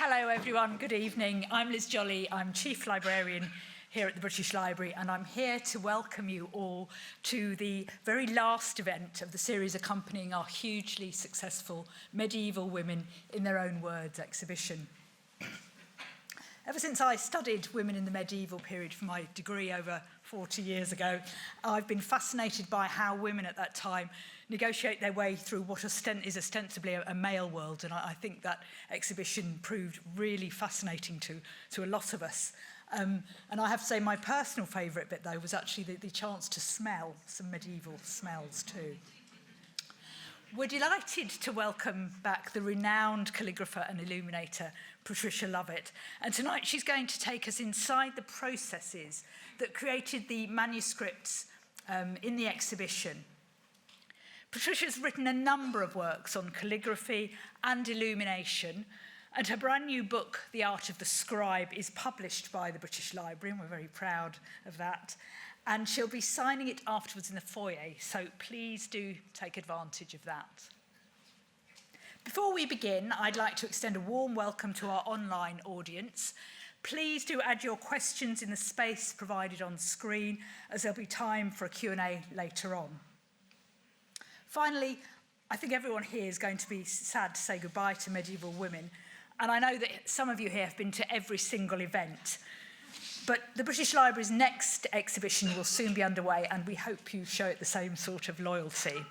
Hello everyone, good evening. I'm Liz Jolly, I'm Chief Librarian here at the British Library, and I'm here to welcome you all to the very last event of the series accompanying our hugely successful Medieval Women in Their Own Words exhibition. Ever since I studied women in the medieval period for my degree over 40 years ago, I've been fascinated by how women at that time negotiate their way through what is ostensibly a male world, and I think that exhibition proved really fascinating to a lot of us. And I have to say my personal favourite bit, though, was actually the chance to smell some medieval smells too. We're delighted to welcome back the renowned calligrapher and illuminator, Patricia Lovett. And tonight she's going to take us inside the processes that created the manuscripts in the exhibition. Patricia's written a number of works on calligraphy and illumination, and her brand new book, The Art of the Scribe, is published by the British Library, and we're very proud of that. And she'll be signing it afterwards in the foyer, so please do take advantage of that. Before we begin, I'd like to extend a warm welcome to our online audience. Please do add your questions in the space provided on screen, as there'll be time for a Q&A later on. Finally, I think everyone here is going to be sad to say goodbye to medieval women, and I know that some of you here have been to every single event. But the British Library's next exhibition will soon be underway, and we hope you show it the same sort of loyalty.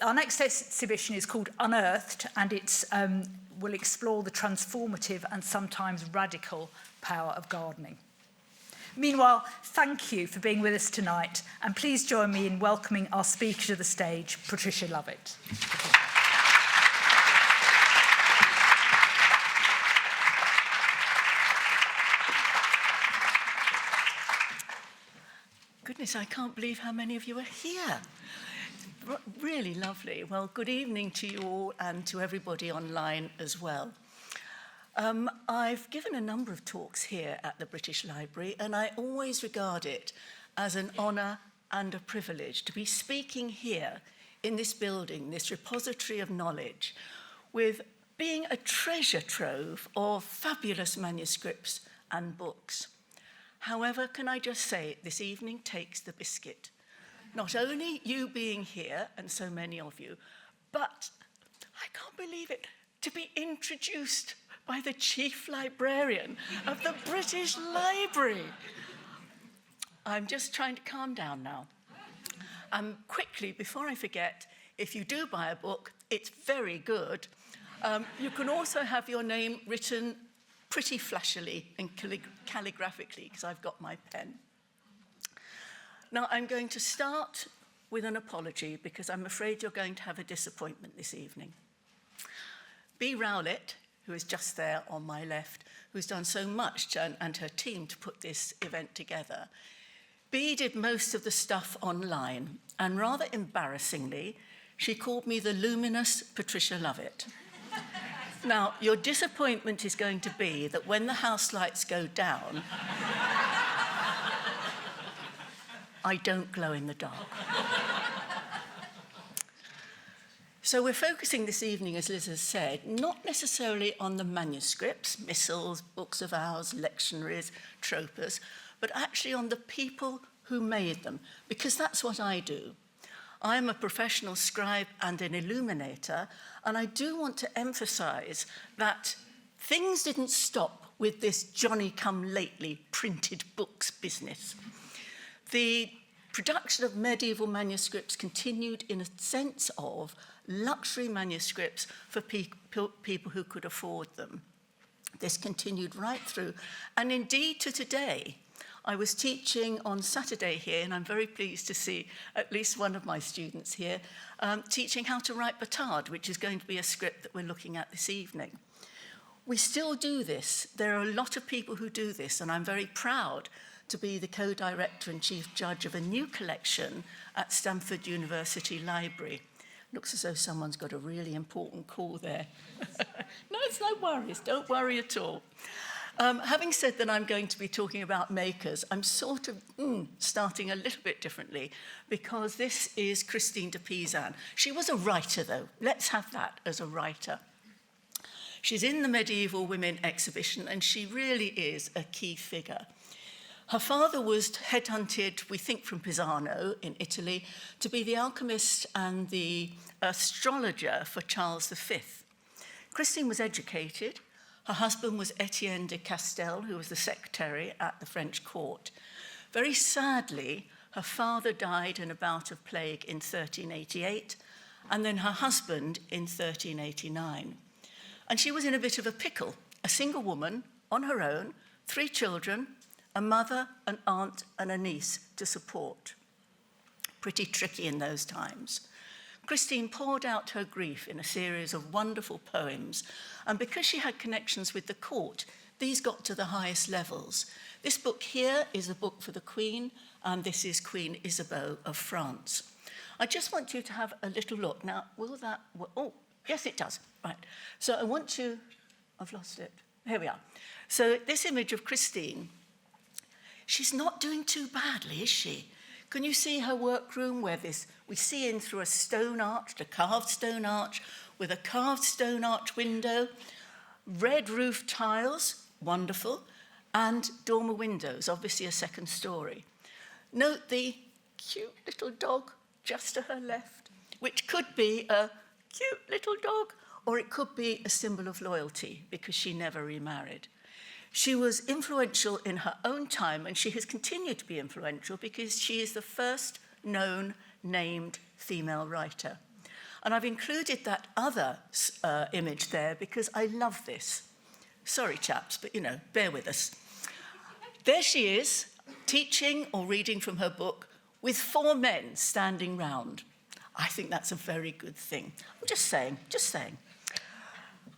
Our next exhibition is called Unearthed, and it will explore the transformative and sometimes radical power of gardening. Meanwhile, thank you for being with us tonight, and please join me in welcoming our speaker to the stage, Patricia Lovett. Goodness, I can't believe how many of you are here. Really lovely. Well, good evening to you all and to everybody online as well. I've given a number of talks here at the British Library, and I always regard it as an honour and a privilege to be speaking here in this building, this repository of knowledge, with being a treasure trove of fabulous manuscripts and books. However, can I just say, this evening takes the biscuit. Not only you being here, and so many of you, but I can't believe it, to be introduced by the Chief Librarian of the British Library. I'm just trying to calm down now. Quickly, before I forget, if you do buy a book, it's very good. You can also have your name written pretty flashily and calligraphically, because I've got my pen. Now, I'm going to start with an apology, because I'm afraid you're going to have a disappointment this evening. B. Rowlett, who is just there on my left, who's done so much, and her team, to put this event together. B did most of the stuff online, and rather embarrassingly, she called me the luminous Patricia Lovett. Now, your disappointment is going to be that when the house lights go down, I don't glow in the dark. So we're focusing this evening, as Liz has said, not necessarily on the manuscripts, missals, books of hours, lectionaries, tropers, but actually on the people who made them, because that's what I do. I'm a professional scribe and an illuminator, and I do want to emphasize that things didn't stop with this Johnny-come-lately printed books business. The production of medieval manuscripts continued in a sense of luxury manuscripts for people who could afford them. This continued right through, and indeed to today. I was teaching on Saturday here, and I'm very pleased to see at least one of my students here, teaching how to write Batard, which is going to be a script that we're looking at this evening. We still do this. There are a lot of people who do this, and I'm very proud to be the co-director and chief judge of a new collection at Stanford University Library. Looks as though someone's got a really important call there. No, it's no worries. Don't worry at all. Having said that I'm going to be talking about makers, I'm sort of starting a little bit differently, because this is Christine de Pizan. She was a writer, though. Let's have that as a writer. She's in the Medieval Women exhibition, and she really is a key figure. Her father was headhunted, we think, from Pisano in Italy to be the alchemist and the astrologer for Charles V. Christine was educated. Her husband was Etienne de Castel, who was the secretary at the French court. Very sadly, her father died in a bout of plague in 1388, and then her husband in 1389. And she was in a bit of a pickle, a single woman on her own, 3 children, a mother, an aunt, and a niece to support. Pretty tricky in those times. Christine poured out her grief in a series of wonderful poems, and because she had connections with the court, these got to the highest levels. This book here is a book for the Queen, and this is Queen Isabeau of France. I just want you to have a little look. Now, will that, oh, yes, it does. Right. So I want you, I've lost it. Here we are. So this image of Christine, she's not doing too badly, is she? Can you see her workroom where we see in through a stone arch, a carved stone arch, with a carved stone arch window, red roof tiles, wonderful, and dormer windows, obviously a second story. Note the cute little dog just to her left, which could be a cute little dog, or it could be a symbol of loyalty because she never remarried. She was influential in her own time, and she has continued to be influential because she is the first known named female writer. And I've included that other image there because I love this. Sorry, chaps, but, bear with us. There she is, teaching or reading from her book with 4 men standing round. I think that's a very good thing. I'm just saying.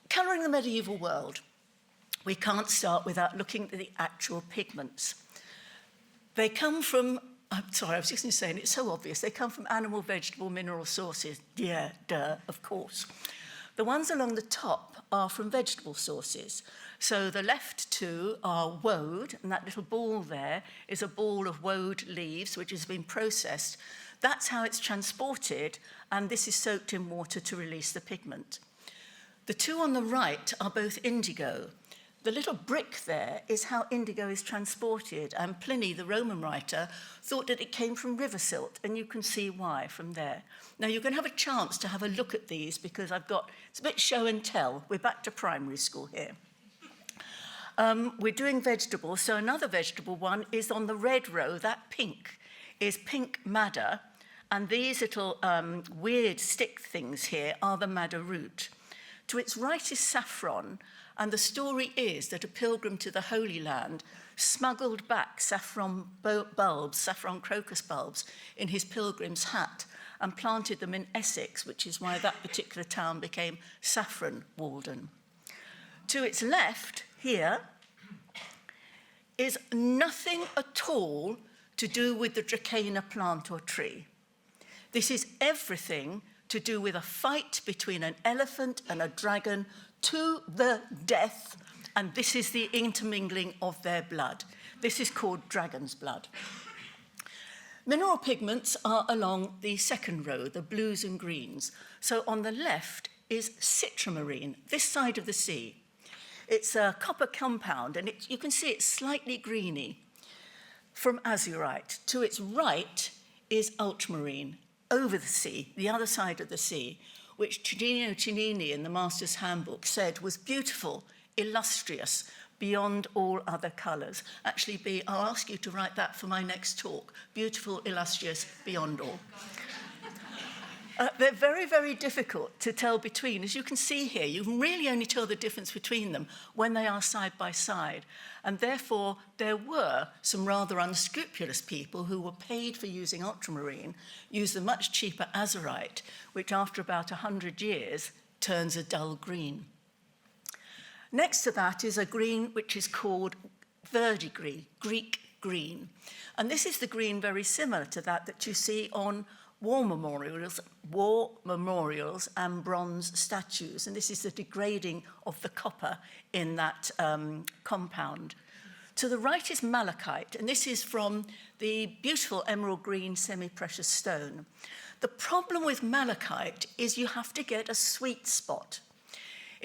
Colouring the medieval world. We can't start without looking at the actual pigments. They come from, I'm sorry, I was just going to say, and it's so obvious, they come from animal, vegetable, mineral sources. Yeah, duh, of course. The ones along the top are from vegetable sources. So the left 2 are woad, and that little ball there is a ball of woad leaves, which has been processed. That's how it's transported, and this is soaked in water to release the pigment. The 2 on the right are both indigo. The little brick there is how indigo is transported, and Pliny, the Roman writer, thought that it came from river silt, and you can see why from there. Now, you're going to have a chance to have a look at these because it's a bit show and tell. We're back to primary school here. We're doing vegetables, so another vegetable one is on the red row. That pink is pink madder, and these little weird stick things here are the madder root. To its right is saffron, and the story is that a pilgrim to the Holy Land smuggled back saffron bulbs, saffron crocus bulbs, in his pilgrim's hat and planted them in Essex, which is why that particular town became Saffron Walden. To its left, here, is nothing at all to do with the Dracaena plant or tree. This is everything to do with a fight between an elephant and a dragon to the death, and this is the intermingling of their blood. This is called dragon's blood. Mineral pigments are along the second row, the blues and greens. So on the left is citramarine, this side of the sea. It's a copper compound, and you can see it's slightly greeny from azurite. To its right is ultramarine, over the sea, the other side of the sea, which Cigino Cennini in the Master's Handbook said was beautiful, illustrious, beyond all other colours. Actually, I'll ask you to write that for my next talk, beautiful, illustrious, beyond all. They're very, very difficult to tell between. As you can see here, you can really only tell the difference between them when they are side by side. And therefore, there were some rather unscrupulous people who were paid for using ultramarine, use the much cheaper azurite, which after about 100 years turns a dull green. Next to that is a green which is called verdigris, Greek green. And this is the green very similar to that you see on war memorials and bronze statues. And this is the degrading of the copper in that compound. To the right is malachite, and this is from the beautiful emerald green semi-precious stone. The problem with malachite is you have to get a sweet spot.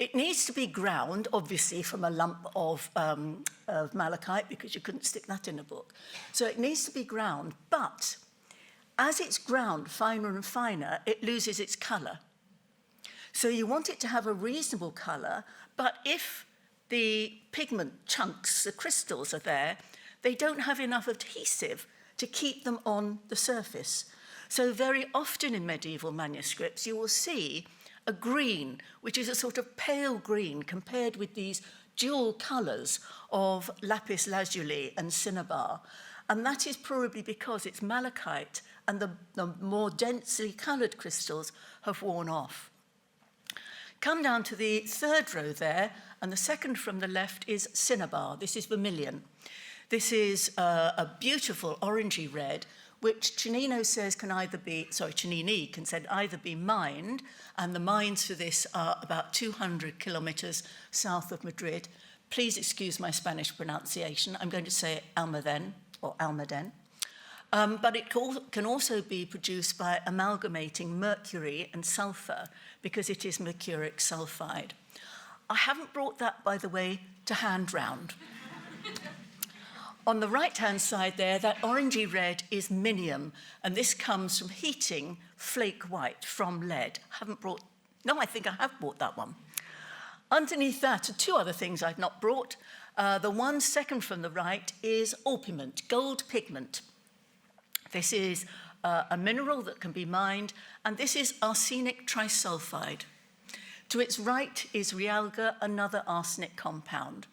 It needs to be ground, obviously, from a lump of malachite, because you couldn't stick that in a book. So it needs to be ground, but as it's ground finer and finer, it loses its colour. So you want it to have a reasonable colour, but if the pigment chunks, the crystals are there, they don't have enough adhesive to keep them on the surface. So very often in medieval manuscripts, you will see a green, which is a sort of pale green compared with these dual colours of lapis lazuli and cinnabar. And that is probably because it's malachite and the more densely coloured crystals have worn off. Come down to the third row there, and the second from the left is cinnabar. This is vermilion. This is a beautiful orangey red, which Cennini says can either be, Cennini can said either be mined, and the mines for this are about 200 kilometres south of Madrid. Please excuse my Spanish pronunciation. I'm going to say Almaden, or Almaden. But it can also be produced by amalgamating mercury and sulfur, because it is mercuric sulfide. I haven't brought that, by the way, to hand round. On the right-hand side there, that orangey red is minium, and this comes from heating flake white from lead. I think I have brought that one. Underneath that are two other things I've not brought. The one second from the right is orpiment, gold pigment. This is a mineral that can be mined, and this is arsenic trisulfide. To its right is realga, another arsenic compound.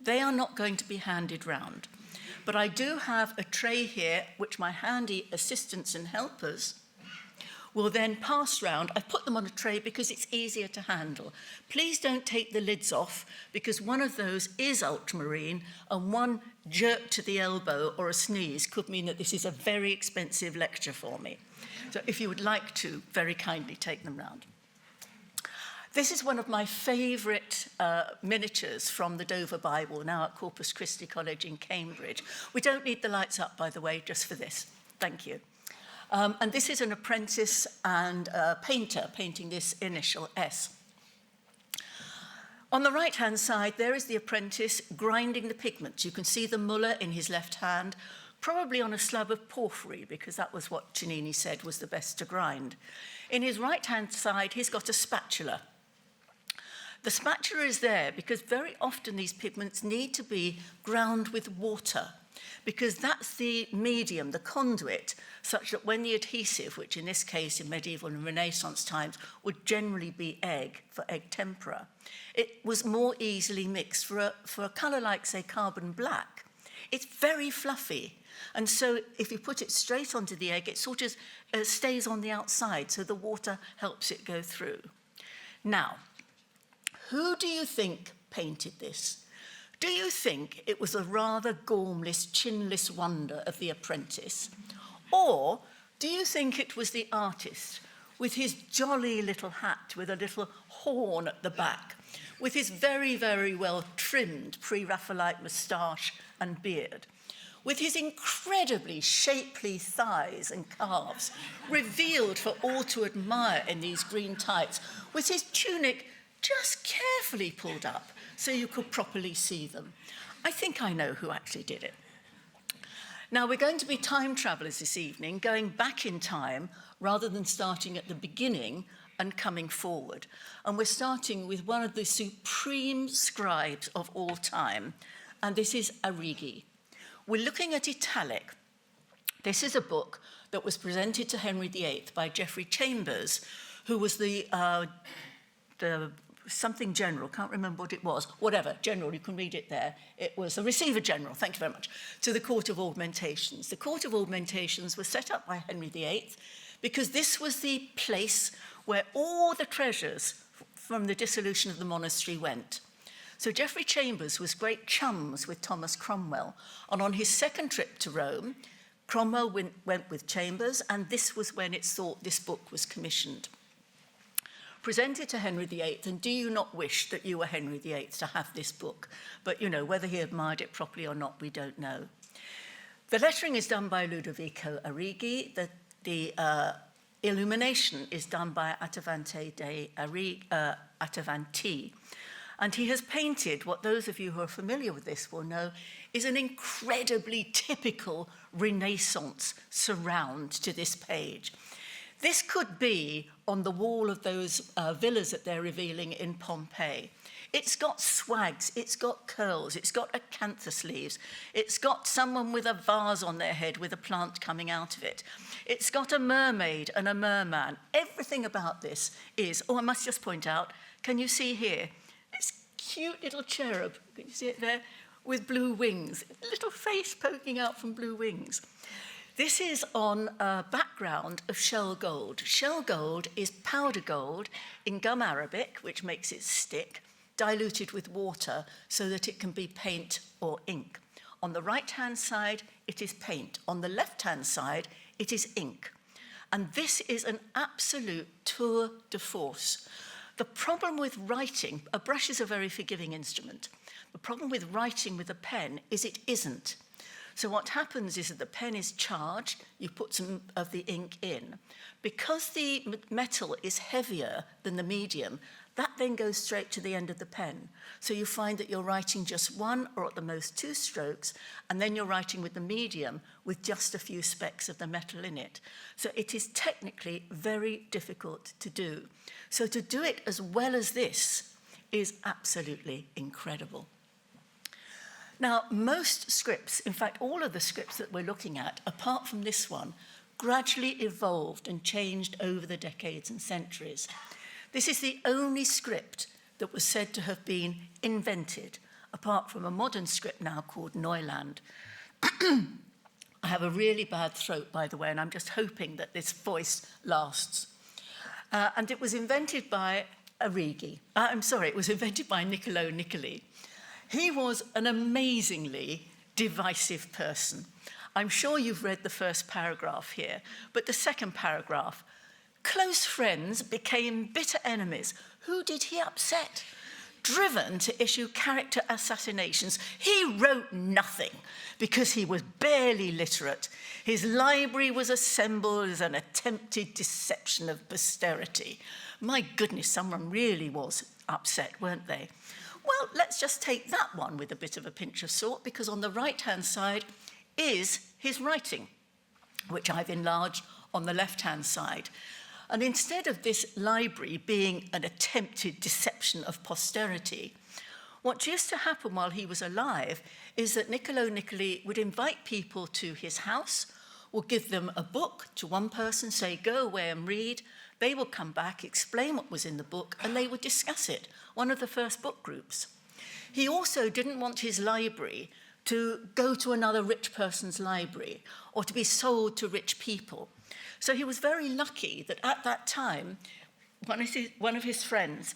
They are not going to be handed round. But I do have a tray here, which my handy assistants and helpers will then pass round. I put them on a tray because it's easier to handle. Please don't take the lids off, because one of those is ultramarine, and one jerk to the elbow or a sneeze could mean that this is a very expensive lecture for me. So if you would like to, very kindly take them round. This is one of my favourite miniatures from the Dover Bible, now at Corpus Christi College in Cambridge. We don't need the lights up, by the way, just for this. Thank you. And this is an apprentice and a painter painting this initial S. On the right-hand side, there is the apprentice grinding the pigments. You can see the muller in his left hand, probably on a slab of porphyry, because that was what Cennini said was the best to grind. In his right-hand side, he's got a spatula. The spatula is there because very often these pigments need to be ground with water, because that's the medium, the conduit, such that when the adhesive, which in this case in medieval and Renaissance times would generally be egg for egg tempera, it was more easily mixed. For a colour like, say, carbon black, it's very fluffy. And so if you put it straight onto the egg, it sort of stays on the outside, so the water helps it go through. Now, who do you think painted this? Do you think it was a rather gormless, chinless wonder of the apprentice? Or do you think it was the artist with his jolly little hat with a little horn at the back, with his very, very well trimmed pre-Raphaelite moustache and beard, with his incredibly shapely thighs and calves revealed for all to admire in these green tights, with his tunic just carefully pulled up so you could properly see them? I think I know who actually did it. Now, we're going to be time travelers this evening, going back in time rather than starting at the beginning and coming forward. And we're starting with one of the supreme scribes of all time, and this is Arrighi. We're looking at italic. This is a book that was presented to Henry VIII by Geoffrey Chambers, who was the something general, can't remember what it was, whatever, general, you can read it there. It was the Receiver General, thank you very much, to the Court of Augmentations. The Court of Augmentations was set up by Henry VIII because this was the place where all the treasures from the dissolution of the monastery went. So Geoffrey Chambers was great chums with Thomas Cromwell, and on his second trip to Rome, Cromwell went with Chambers, and this was when it's thought this book was commissioned. Presented to Henry VIII, and do you not wish that you were Henry VIII to have this book? But, you know, whether he admired it properly or not, we don't know. The lettering is done by Ludovico Arrighi. The illumination is done by Attavanti. And he has painted what those of you who are familiar with this will know is an incredibly typical Renaissance surround to this page. This could be on the wall of those villas that they're revealing in Pompeii. It's got swags, it's got curls, it's got acanthus leaves, it's got someone with a vase on their head with a plant coming out of it. It's got a mermaid and a merman. Everything about this is, I must just point out, can you see here? This cute little cherub, can you see it there? With blue wings, little face poking out from blue wings. This is on a background of shell gold. Shell gold is powder gold in gum arabic, which makes it stick, diluted with water so that it can be paint or ink. On the right-hand side, it is paint. On the left-hand side, it is ink. And this is an absolute tour de force. The problem with writing, a brush is a very forgiving instrument. The problem with writing with a pen is it isn't. So what happens is that the pen is charged, you put some of the ink in. Because the metal is heavier than the medium, that then goes straight to the end of the pen. So you find that you're writing just one or at the most two strokes, and then you're writing with the medium with just a few specks of the metal in it. So it is technically very difficult to do. So to do it as well as this is absolutely incredible. Now, most scripts, in fact, all of the scripts that we're looking at, apart from this one, gradually evolved and changed over the decades and centuries. This is the only script that was said to have been invented, apart from a modern script now called Neuland. I have a really bad throat, by the way, and I'm just hoping that this voice lasts. And it was invented by it was invented by Niccolò Niccoli. He was an amazingly divisive person. I'm sure you've read the first paragraph here, but the second paragraph, close friends became bitter enemies. Who did he upset? Driven to issue character assassinations, he wrote nothing because he was barely literate. His library was assembled as an attempted deception of posterity. My goodness, someone really was upset, weren't they? Well, let's just take that one with a bit of a pinch of salt, because on the right-hand side is his writing, which I've enlarged on the left-hand side. And instead of this library being an attempted deception of posterity, what used to happen while he was alive is that Niccolò Niccoli would invite people to his house or give them a book to one person, say, go away and read. They would come back, explain what was in the book, and they would discuss it, one of the first book groups. He also didn't want his library to go to another rich person's library or to be sold to rich people. So he was very lucky that at that time, one of his friends,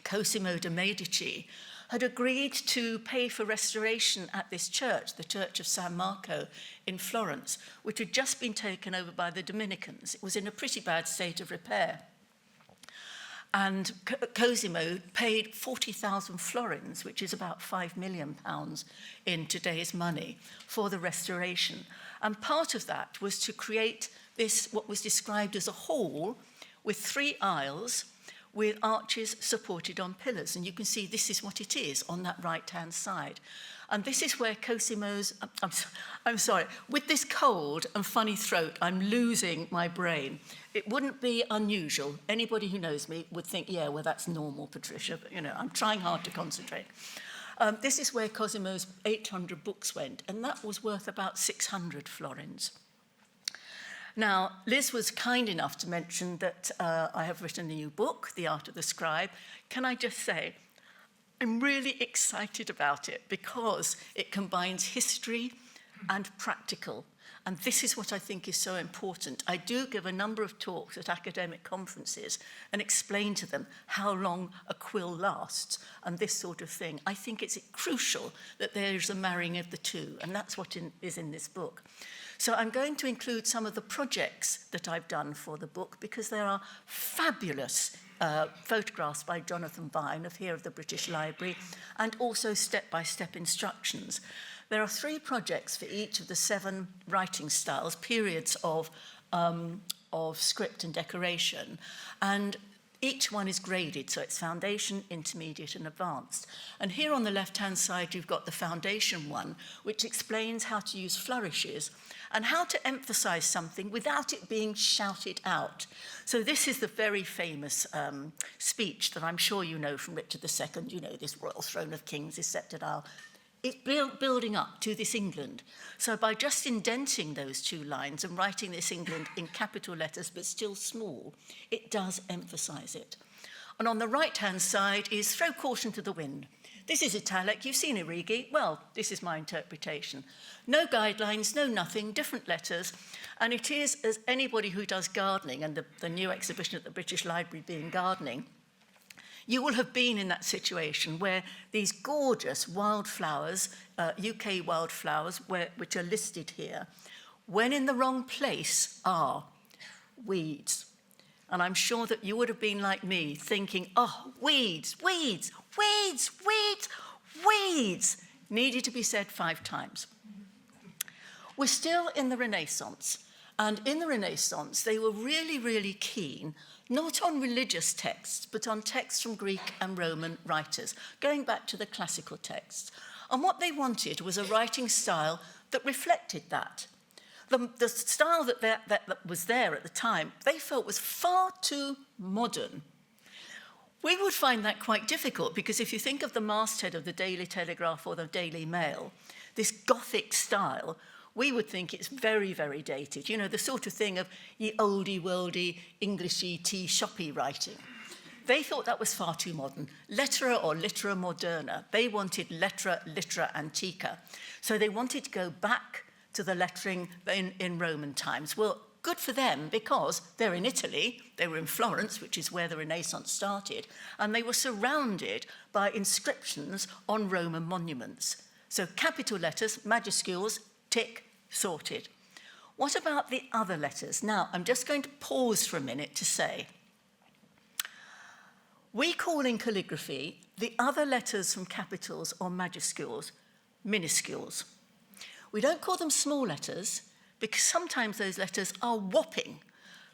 Cosimo de' Medici, had agreed to pay for restoration at this church, the Church of San Marco in Florence, which had just been taken over by the Dominicans. It was in a pretty bad state of repair. And Cosimo paid 40,000 florins, which is about £5 million in today's money, for the restoration. And part of that was to create this, what was described as a hall with 3 aisles, with arches supported on pillars. And you can see this is what it is on that right-hand side. And this is where Cosimo's, I'm sorry, with this cold and funny throat, I'm losing my brain. It wouldn't be unusual. Anybody who knows me would think, yeah, well, that's normal, Patricia, but, I'm trying hard to concentrate. This is where Cosimo's 800 books went, and that was worth about 600 florins. Now, Liz was kind enough to mention that I have written a new book, The Art of the Scribe. Can I just say, I'm really excited about it because it combines history and practical. And this is what I think is so important. I do give a number of talks at academic conferences and explain to them how long a quill lasts and this sort of thing. I think it's crucial that there's a marrying of the two, and that's what is in this book. So I'm going to include some of the projects that I've done for the book because there are fabulous photographs by Jonathan Vine of the British Library, and also step-by-step instructions. There are 3 projects for each of the 7 writing styles, periods of of script and decoration, and each one is graded, so it's foundation, intermediate, and advanced. And here on the left-hand side, you've got the foundation one, which explains how to use flourishes and how to emphasize something without it being shouted out. So this is the very famous speech that I'm sure you know from Richard II, you know, this royal throne of kings is sceptred isle. It's building up to this England. So by just indenting those two lines and writing this England in capital letters but still small, it does emphasize it. And on the right-hand side is throw caution to the wind. This is italic, you've seen Irigi. Well, this is my interpretation. No guidelines, no nothing, different letters. And it is, as anybody who does gardening, and the new exhibition at the British Library being gardening, you will have been in that situation where these gorgeous wildflowers, UK wildflowers, which are listed here, when in the wrong place are weeds. And I'm sure that you would have been like me, thinking, oh, weeds, weeds, weeds, weeds, weeds, needed to be said 5 times. We're still in the Renaissance. And in the Renaissance, they were really, really keen not on religious texts, but on texts from Greek and Roman writers, going back to the classical texts. And what they wanted was a writing style that reflected that. The style that was there at the time, they felt was far too modern. We would find that quite difficult, because if you think of the masthead of the Daily Telegraph or the Daily Mail, this Gothic style, we would think it's very, very dated. You know, the sort of thing of ye oldie worldy, Englishy, tea shoppy writing. They thought that was far too modern. Lettera or littera moderna. They wanted lettera, littera antica. So they wanted to go back to the lettering in Roman times. Well, good for them, because they're in Italy, they were in Florence, which is where the Renaissance started, and they were surrounded by inscriptions on Roman monuments. So capital letters, majuscules, tick, sorted. What about the other letters? Now, I'm just going to pause for a minute to say, we call in calligraphy the other letters from capitals or majuscules minuscules. We don't call them small letters, because sometimes those letters are whopping.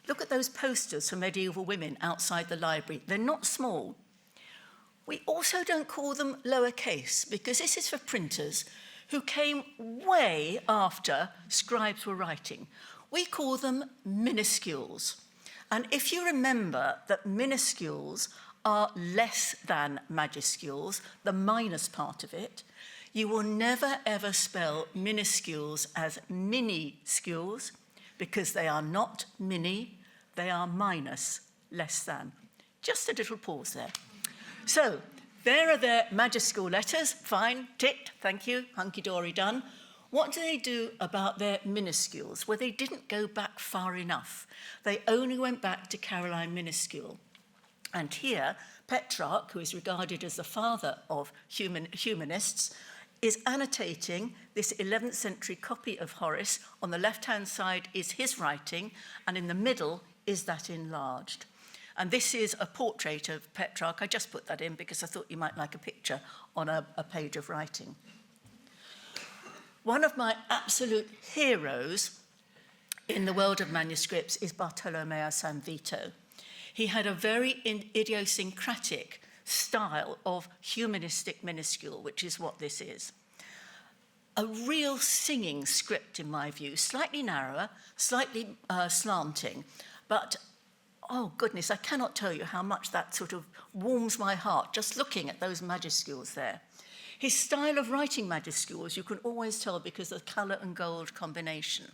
Look at those posters for medieval women outside the library. They're not small. We also don't call them lowercase, because this is for printers who came way after scribes were writing. We call them minuscules. And if you remember that minuscules are less than majuscules, the minus part of it, you will never ever spell minuscules as miniscules, because they are not mini, they are minus, less than. Just a little pause there. So, there are their majuscule letters, fine, ticked, thank you, hunky-dory done. What do they do about their minuscules? Well, they didn't go back far enough. They only went back to Caroline minuscule. And here, Petrarch, who is regarded as the father of humanists, is annotating this 11th century copy of Horace. On the left-hand side is his writing, and in the middle is that enlarged. And this is a portrait of Petrarch. I just put that in because I thought you might like a picture on a page of writing. One of my absolute heroes in the world of manuscripts is Bartolomeo Sanvito. He had a very idiosyncratic style of humanistic minuscule, which is what this is. A real singing script, in my view, slightly narrower, slightly slanting, but oh goodness, I cannot tell you how much that sort of warms my heart just looking at those majuscules there. His style of writing majuscules, you can always tell because of the colour and gold combination.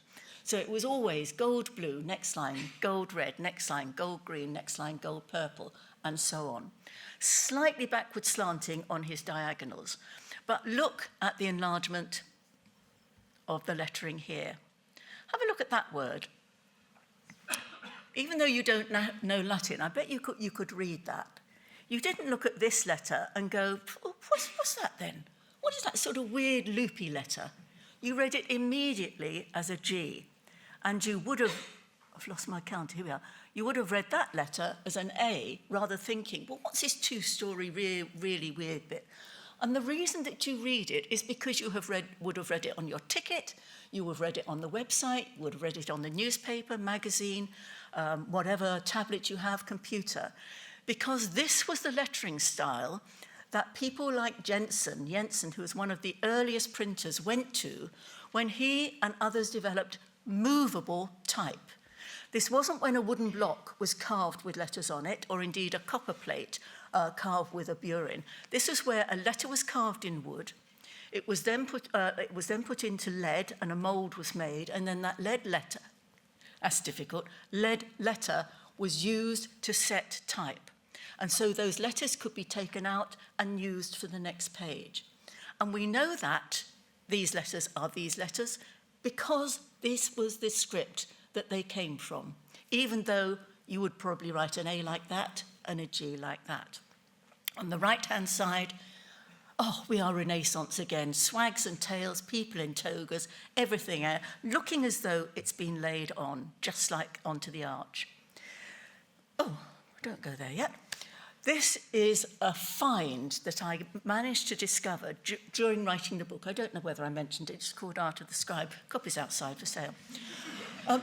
So it was always gold blue, next line, gold red, next line, gold green, next line, gold purple, and so on. Slightly backward slanting on his diagonals. But look at the enlargement of the lettering here. Have a look at that word. Even though you don't know Latin, I bet you could read that. You didn't look at this letter and go, oh, what's that then? What is that sort of weird loopy letter? You read it immediately as a G. And you would have, I've lost my count, here we are. You would have read that letter as an A, rather thinking, well, what's this two-story really weird bit? And the reason that you read it is because you would have read it on your ticket, you would have read it on the website, you would have read it on the newspaper, magazine, whatever tablet you have, computer, because this was the lettering style that people like Jensen, who was one of the earliest printers, went to when he and others developed movable type. This wasn't when a wooden block was carved with letters on it, or indeed a copper plate carved with a burin. This is where a letter was carved in wood. It was then put into lead, and a mold was made, and then that lead letter, that's difficult, lead letter was used to set type. And so those letters could be taken out and used for the next page. And we know that these letters are these letters because this was the script that they came from, even though you would probably write an A like that and a G like that. On the right-hand side, oh, we are Renaissance again. Swags and tails, people in togas, everything, looking as though it's been laid on, just like onto the arch. Oh, don't go there yet. This is a find that I managed to discover during writing the book. I don't know whether I mentioned it. It's called Art of the Scribe. Copies outside for sale.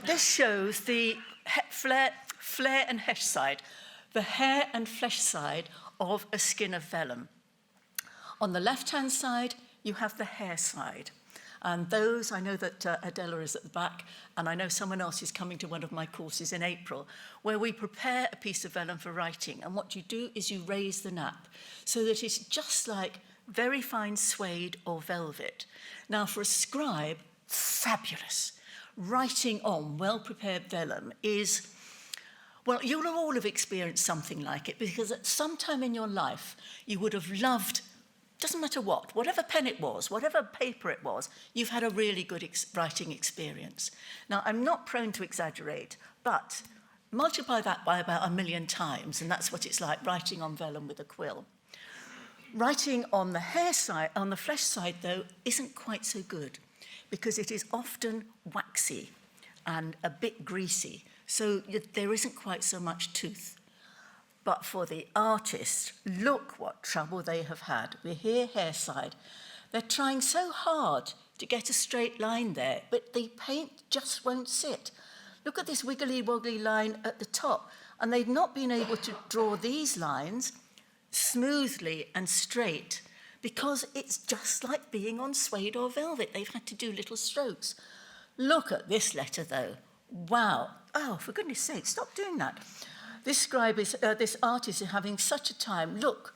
This shows the flare and hesh side, the hair and flesh side of a skin of vellum. On the left-hand side, you have the hair side. And those, I know that Adela is at the back, and I know someone else is coming to one of my courses in April, where we prepare a piece of vellum for writing. And what you do is you raise the nap so that it's just like very fine suede or velvet. Now, for a scribe, fabulous. Writing on well-prepared vellum is, well, you'll all have experienced something like it, because at some time in your life, you would have loved, doesn't matter what, whatever pen it was, whatever paper it was, you've had a really good writing experience. Now, I'm not prone to exaggerate, but multiply that by about 1 million times, and that's what it's like writing on vellum with a quill. Writing on the hair side, on the flesh side, though, isn't quite so good, because it is often waxy and a bit greasy, so there isn't quite so much tooth. But for the artist, look what trouble they have had. We're here, hair side. They're trying so hard to get a straight line there, but the paint just won't sit. Look at this wiggly-woggly line at the top, and they've not been able to draw these lines smoothly and straight because it's just like being on suede or velvet. They've had to do little strokes. Look at this letter, though. Wow. Oh, for goodness sake, stop doing that. This artist is having such a time. Look,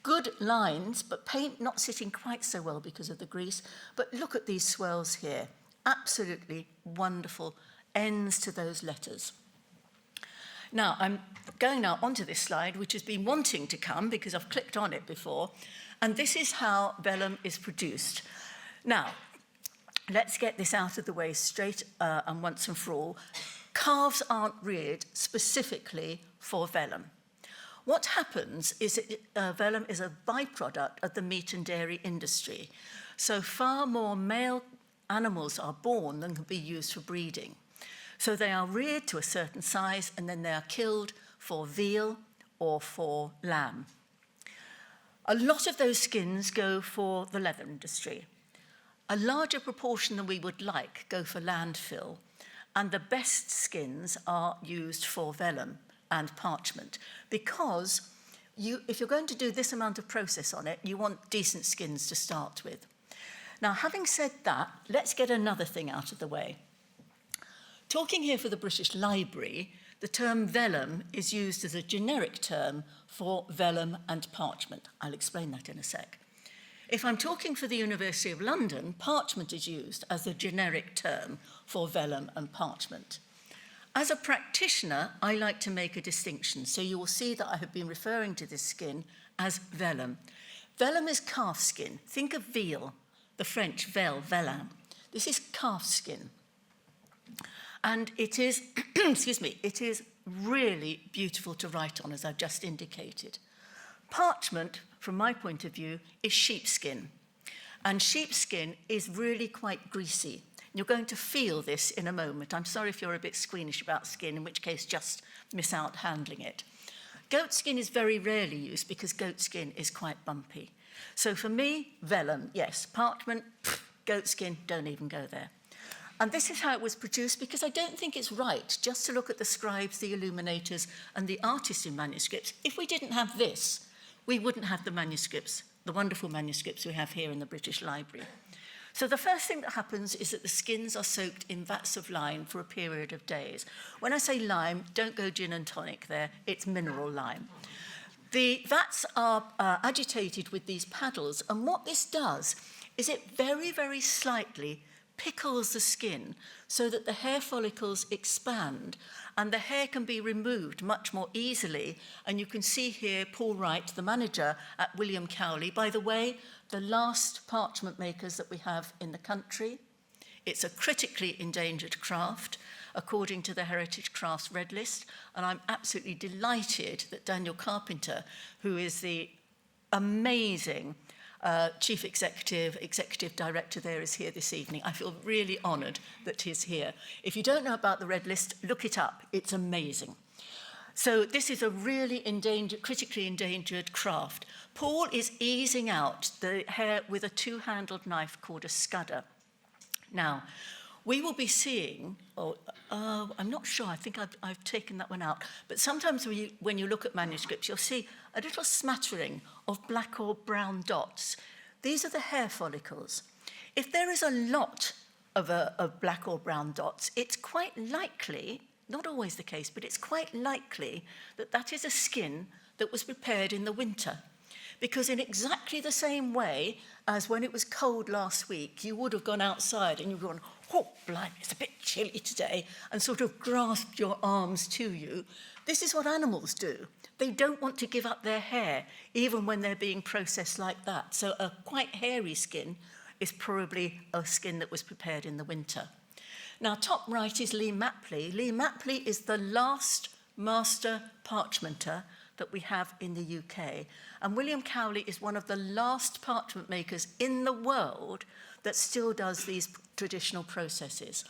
good lines, but paint not sitting quite so well because of the grease. But look at these swirls here. Absolutely wonderful ends to those letters. Now, I'm going now onto this slide, which has been wanting to come because I've clicked on it before. And this is how vellum is produced. Now, let's get this out of the way straight and once and for all. Calves aren't reared specifically for vellum. What happens is that vellum is a byproduct of the meat and dairy industry. So far more male animals are born than can be used for breeding. So they are reared to a certain size and then they are killed for veal or for lamb. A lot of those skins go for the leather industry. A larger proportion than we would like go for landfill. And the best skins are used for vellum and parchment because if you're going to do this amount of process on it, you want decent skins to start with. Now, having said that, let's get another thing out of the way. Talking here for the British Library, the term vellum is used as a generic term for vellum and parchment. I'll explain that in a sec. If I'm talking for the University of London, parchment is used as a generic term for vellum and parchment. As a practitioner, I like to make a distinction, so you will see that I have been referring to this skin as vellum. Vellum is calf skin. Think of veal, the French vel, velin. This is calf skin. And it is, excuse me, it is really beautiful to write on, as I've just indicated. Parchment, from my point of view, is sheepskin. And sheepskin is really quite greasy. You're going to feel this in a moment. I'm sorry if you're a bit squeamish about skin, in which case just miss out handling it. Goat skin is very rarely used because goat skin is quite bumpy. So for me, vellum, yes. Parchment, goat skin, don't even go there. And this is how it was produced, because I don't think it's right just to look at the scribes, the illuminators, and the artists in manuscripts. If we didn't have this, we wouldn't have the manuscripts, the wonderful manuscripts we have here in the British Library. So the first thing that happens is that the skins are soaked in vats of lime for a period of days. When I say lime, don't go gin and tonic there, it's mineral lime. The vats are agitated with these paddles, and what this does is it very, very slightly pickles the skin so that the hair follicles expand and the hair can be removed much more easily. And you can see here Paul Wright, the manager at William Cowley, by the way, the last parchment makers that we have in the country. It's a critically endangered craft, according to the Heritage Crafts Red List, and I'm absolutely delighted that Daniel Carpenter, who is the amazing Chief Executive Director there, is here this evening. I feel really honoured that he's here. If you don't know about the Red List, look it up. It's amazing. So this is a really critically endangered craft. Paul is easing out the hair with a two-handled knife called a scudder. Now, we will be seeing, I'm not sure, I think I've taken that one out, but sometimes when you look at manuscripts, you'll see a little smattering of black or brown dots. These are the hair follicles. If there is a lot of black or brown dots, it's quite likely, not always the case, but it's quite likely that that is a skin that was prepared in the winter. Because in exactly the same way as when it was cold last week, you would have gone outside and you've gone, oh, blimey, it's a bit chilly today, and sort of grasped your arms to you. This is what animals do. They don't want to give up their hair, even when they're being processed like that. So a quite hairy skin is probably a skin that was prepared in the winter. Now, top right is Lee Mapley. Lee Mapley is the last master parchmenter that we have in the UK. And William Cowley is one of the last parchment makers in the world that still does these traditional processes.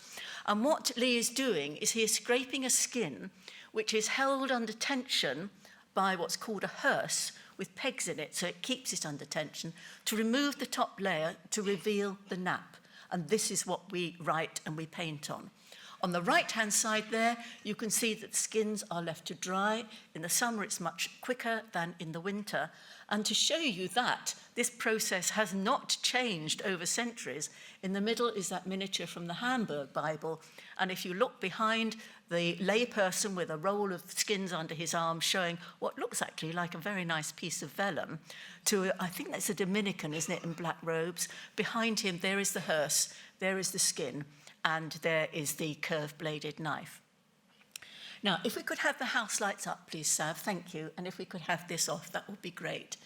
And what Lee is doing is he is scraping a skin which is held under tension by what's called a hearse with pegs in it, so it keeps it under tension, to remove the top layer to reveal the nap. And this is what we write and we paint on. On the right-hand side there, you can see that the skins are left to dry. In the summer, it's much quicker than in the winter. And to show you that this process has not changed over centuries, in the middle is that miniature from the Hamburg Bible. And if you look behind the layperson with a roll of skins under his arm showing what looks actually like a very nice piece of vellum, to, I think that's a Dominican, isn't it, in black robes. Behind him, there is the hearse, there is the skin, and there is the curved-bladed knife. Now, if we could have the house lights up, please, Sav, thank you, and if we could have this off, that would be great.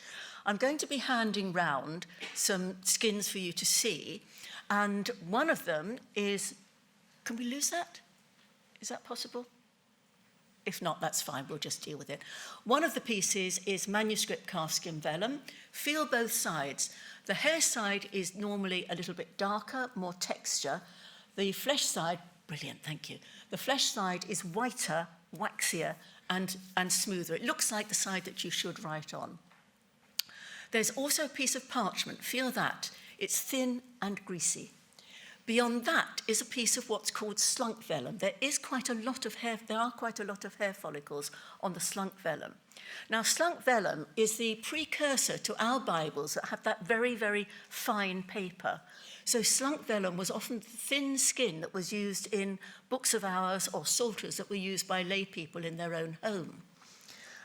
I'm going to be handing round some skins for you to see, and one of them is, can we lose that? Is that possible? If not, that's fine, we'll just deal with it. One of the pieces is manuscript calfskin vellum. Feel both sides. The hair side is normally a little bit darker, more texture. The flesh side, brilliant, thank you. The flesh side is whiter, waxier, and smoother. It looks like the side that you should write on. There's also a piece of parchment, feel that. It's thin and greasy. Beyond that is a piece of what's called slunk vellum. There are quite a lot of hair follicles on the slunk vellum. Now, slunk vellum is the precursor to our Bibles that have that very, very fine paper. So slunk vellum was often thin skin that was used in books of hours or psalters that were used by lay people in their own home.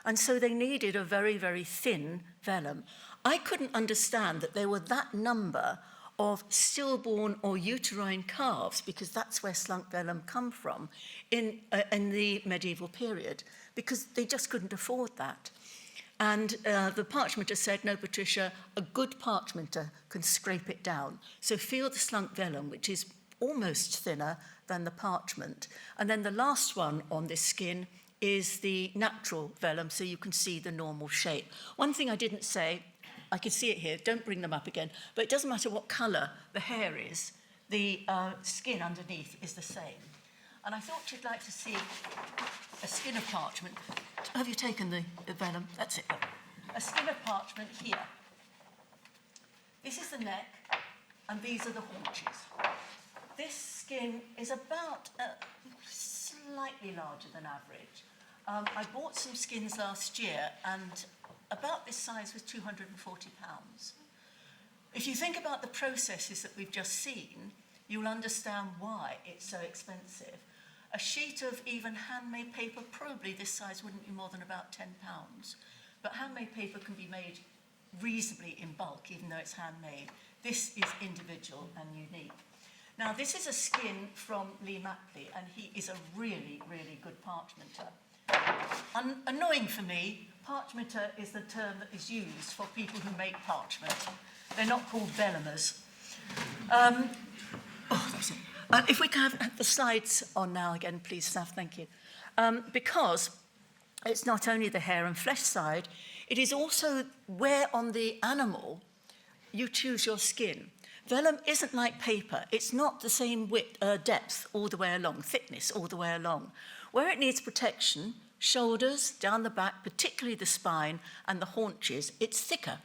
And so they needed a very, very thin vellum. I couldn't understand that there were that number of stillborn or uterine calves, because that's where slunk vellum come from in the medieval period, because they just couldn't afford that. And the parchmenter said, no, Patricia, a good parchmenter can scrape it down. So feel the slunk vellum, which is almost thinner than the parchment. And then the last one on this skin is the natural vellum, so you can see the normal shape. One thing I didn't say, I can see it here, don't bring them up again, but it doesn't matter what colour the hair is, the skin underneath is the same. And I thought you'd like to see a skin of parchment. Have you taken the vellum? That's it. A skin of parchment here. This is the neck, and these are the haunches. this skin is about slightly larger than average. I bought some skins last year, and about this size was £240. If you think about the processes that we've just seen, you'll understand why it's so expensive. A sheet of even handmade paper, probably this size, wouldn't be more than about £10. But handmade paper can be made reasonably in bulk, even though it's handmade. This is individual and unique. Now, this is a skin from Lee Mapley, and he is a really, really good parchmenter. Annoying for me, parchmenter is the term that is used for people who make parchment. They're not called vellumers. That's it. If we can have the slides on now again, please, Staff, thank you. Because it's not only the hair and flesh side, it is also where on the animal you choose your skin. Vellum isn't like paper. It's not the same width, depth all the way along, thickness all the way along. Where it needs protection, shoulders, down the back, particularly the spine and the haunches, it's thicker.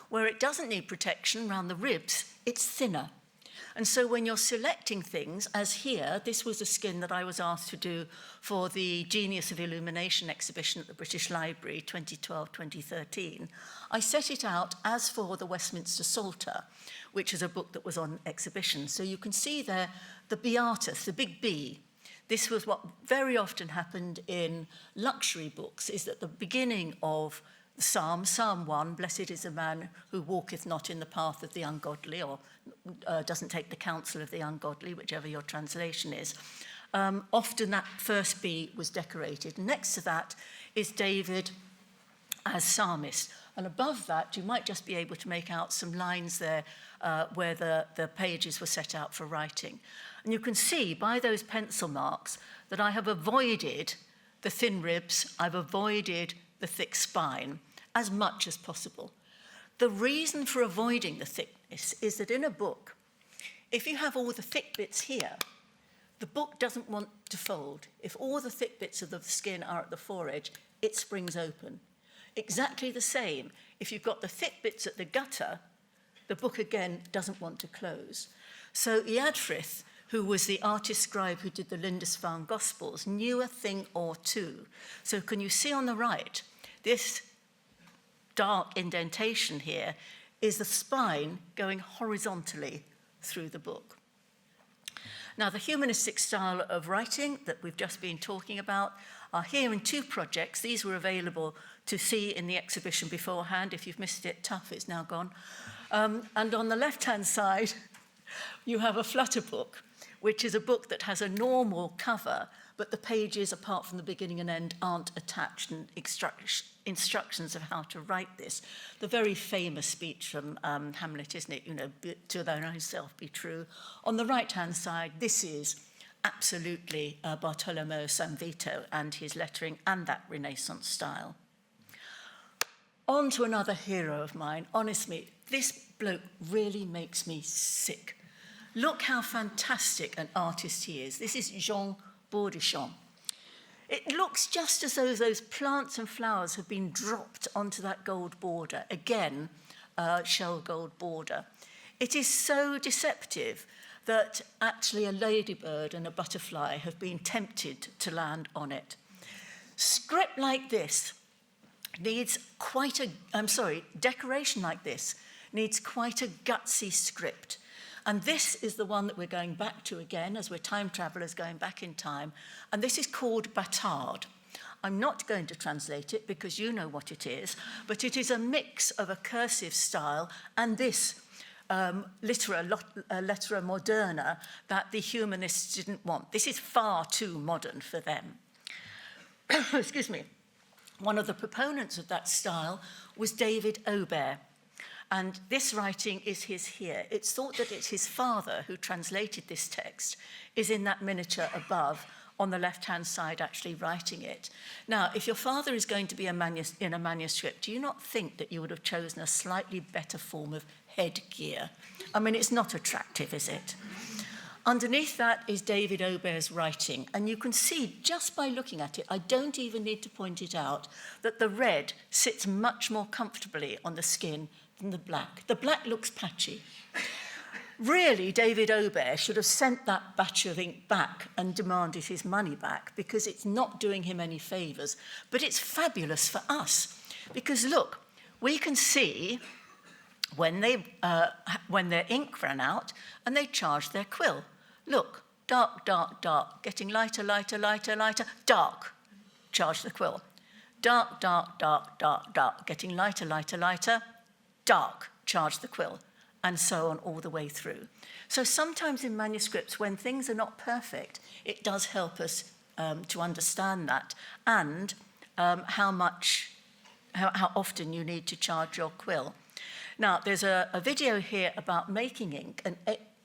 Where it doesn't need protection, around the ribs, it's thinner. And so when you're selecting things, as here, this was a skin that I was asked to do for the Genius of Illumination exhibition at the British Library 2012-2013, I set it out as for the Westminster Psalter, which is a book that was on exhibition. So you can see there the Beatus, the big B. This was what very often happened in luxury books, is that the beginning of Psalm 1, blessed is the man who walketh not in the path of the ungodly, or doesn't take the counsel of the ungodly, whichever your translation is. Often that first B was decorated. Next to that is David as psalmist. And above that, you might just be able to make out some lines there where the pages were set out for writing. And you can see by those pencil marks that I have avoided the thin ribs, I've avoided the thick spine as much as possible. The reason for avoiding the thickness is that in a book, if you have all the thick bits here, the book doesn't want to fold. If all the thick bits of the skin are at the foredge, it springs open. Exactly the same, if you've got the thick bits at the gutter, the book again doesn't want to close. So Eadfrith, who was the artist scribe who did the Lindisfarne Gospels, knew a thing or two. So can you see on the right, this dark indentation here is the spine going horizontally through the book. Now, the humanistic style of writing that we've just been talking about are here in two projects. These were available to see in the exhibition beforehand. If you've missed it, tough, it's now gone. And on the left-hand side, you have a flutter book, which is a book that has a normal cover, but the pages, apart from the beginning and end, aren't attached, and instructions of how to write this. The very famous speech from Hamlet, isn't it? You know, to thine own self be true. On the right-hand side, this is absolutely Bartolomeo Sanvito and his lettering and that Renaissance style. On to another hero of mine. Honestly, this bloke really makes me sick. Look how fantastic an artist he is. This is Jean Baudichamp. It looks just as though those plants and flowers have been dropped onto that gold border. Again, shell gold border. It is so deceptive that actually a ladybird and a butterfly have been tempted to land on it. Script like this needs quite a, decoration like this needs quite a gutsy script. And this is the one that we're going back to again, as we're time travelers going back in time. And this is called Batard. I'm not going to translate it because you know what it is, but it is a mix of a cursive style and this lettera moderna that the humanists didn't want. This is far too modern for them. Excuse me. One of the proponents of that style was David Aubert. And this writing is his here. It's thought that it's his father who translated this text, is in that miniature above, on the left-hand side, actually writing it. Now, if your father is going to be in a manuscript, do you not think that you would have chosen a slightly better form of headgear? I mean, it's not attractive, is it? Underneath that is David Aubert's writing, and you can see just by looking at it, I don't even need to point it out, that the red sits much more comfortably on the skin than the black. The black looks patchy. Really, David Aubert should have sent that batch of ink back and demanded his money back, because it's not doing him any favours. But it's fabulous for us, because look, we can see when their ink ran out and they charged their quill. Look, dark, dark, dark, getting lighter, lighter, lighter, lighter, dark, charge the quill. Dark, dark, dark, dark, dark, getting lighter, lighter, lighter, dark, charge the quill, and so on all the way through. So sometimes in manuscripts, when things are not perfect, it does help us to understand that, and how often you need to charge your quill. Now, there's a video here about making ink, and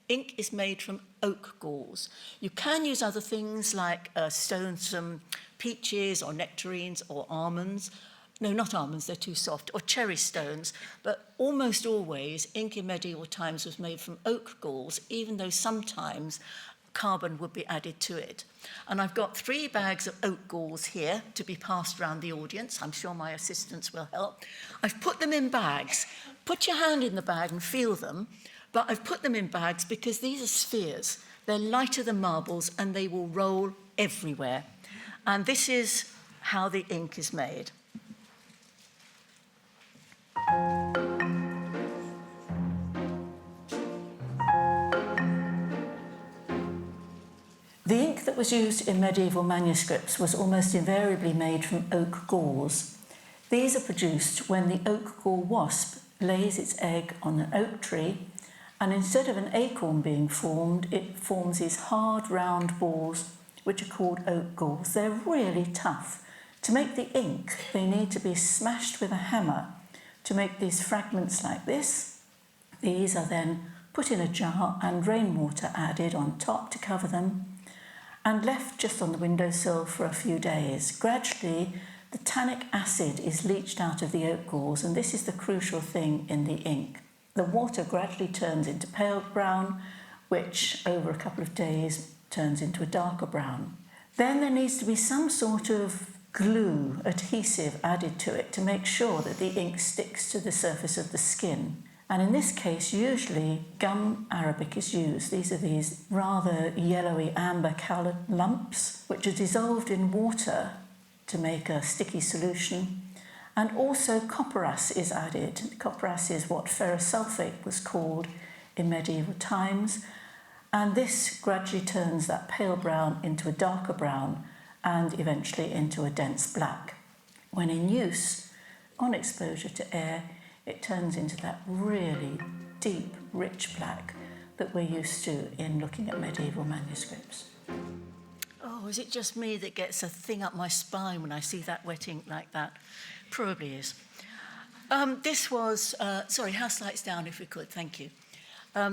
ink is made from oak galls. You can use other things like stones from peaches or nectarines or almonds. No, not almonds, they're too soft, or cherry stones, but almost always ink in medieval times was made from oak galls, even though sometimes carbon would be added to it. And I've got 3 bags of oak galls here to be passed around the audience. I'm sure my assistants will help. I've put them in bags. Put your hand in the bag and feel them, but I've put them in bags because these are spheres. They're lighter than marbles and they will roll everywhere. And this is how the ink is made. The ink that was used in medieval manuscripts was almost invariably made from oak galls. These are produced when the oak gall wasp lays its egg on an oak tree, and instead of an acorn being formed, it forms these hard, round balls, which are called oak galls. They're really tough. To make the ink, they need to be smashed with a hammer to make these fragments like this. These are then put in a jar and rainwater added on top to cover them, and left just on the windowsill for a few days. Gradually, the tannic acid is leached out of the oak galls, and this is the crucial thing in the ink. The water gradually turns into pale brown, which over a couple of days turns into a darker brown. Then there needs to be some sort of glue, adhesive added to it to make sure that the ink sticks to the surface of the skin. And in this case, usually gum arabic is used. These are these rather yellowy amber-coloured lumps, which are dissolved in water to make a sticky solution. And also copperas is added. Copperas is what ferrous sulfate was called in medieval times. And this gradually turns that pale brown into a darker brown and eventually into a dense black. When in use, on exposure to air, it turns into that really deep, rich black that we're used to in looking at medieval manuscripts. Oh, is it just me that gets a thing up my spine when I see that wet ink like that? Probably is. This was, sorry, house lights down if we could, thank you.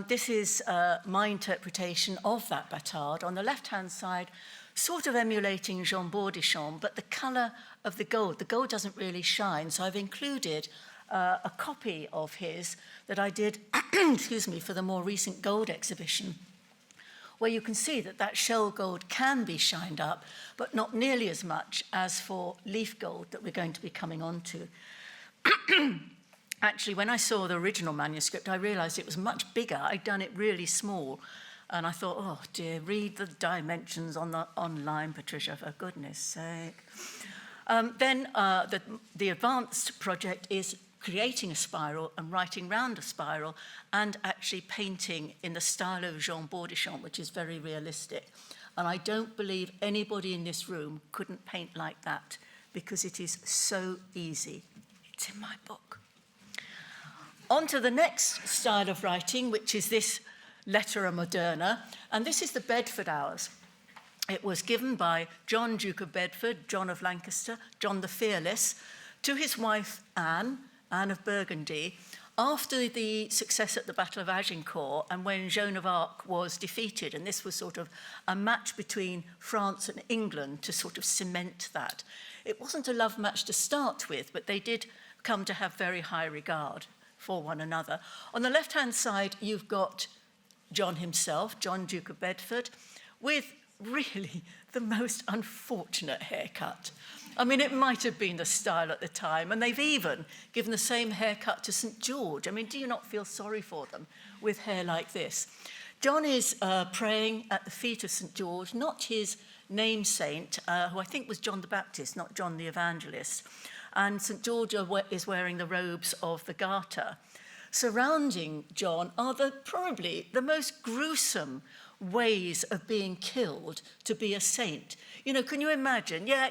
This is my interpretation of that batard. On the left-hand side, sort of emulating Jean Bourdichamp, but the colour of the gold doesn't really shine, so I've included a copy of his that I did, excuse me, for the more recent gold exhibition, where you can see that that shell gold can be shined up, but not nearly as much as for leaf gold that we're going to be coming on to. Actually, when I saw the original manuscript, I realised it was much bigger. I'd done it really small. And I thought, oh dear, read the dimensions on the online, Patricia, for goodness sake. Then the advanced project is creating a spiral and writing round a spiral and actually painting in the style of Jean Bourdichamp, which is very realistic. And I don't believe anybody in this room couldn't paint like that because it is so easy. It's in my book. On to the next style of writing, which is this lettera moderna, and this is the Bedford Hours. It was given by John, Duke of Bedford, John of Lancaster, John the Fearless, to his wife Anne of Burgundy, after the success at the Battle of Agincourt and when Joan of Arc was defeated, and this was sort of a match between France and England to sort of cement that. It wasn't a love match to start with, but they did come to have very high regard for one another. On the left-hand side, you've got John himself, John, Duke of Bedford, with really the most unfortunate haircut. I mean, it might have been the style at the time, and they've even given the same haircut to St. George. I mean, do you not feel sorry for them with hair like this? John is praying at the feet of St. George, not his name saint, who I think was John the Baptist, not John the Evangelist. And St. George is wearing the robes of the Garter. Surrounding John are probably the most gruesome ways of being killed to be a saint. You know, can you imagine? Yeah,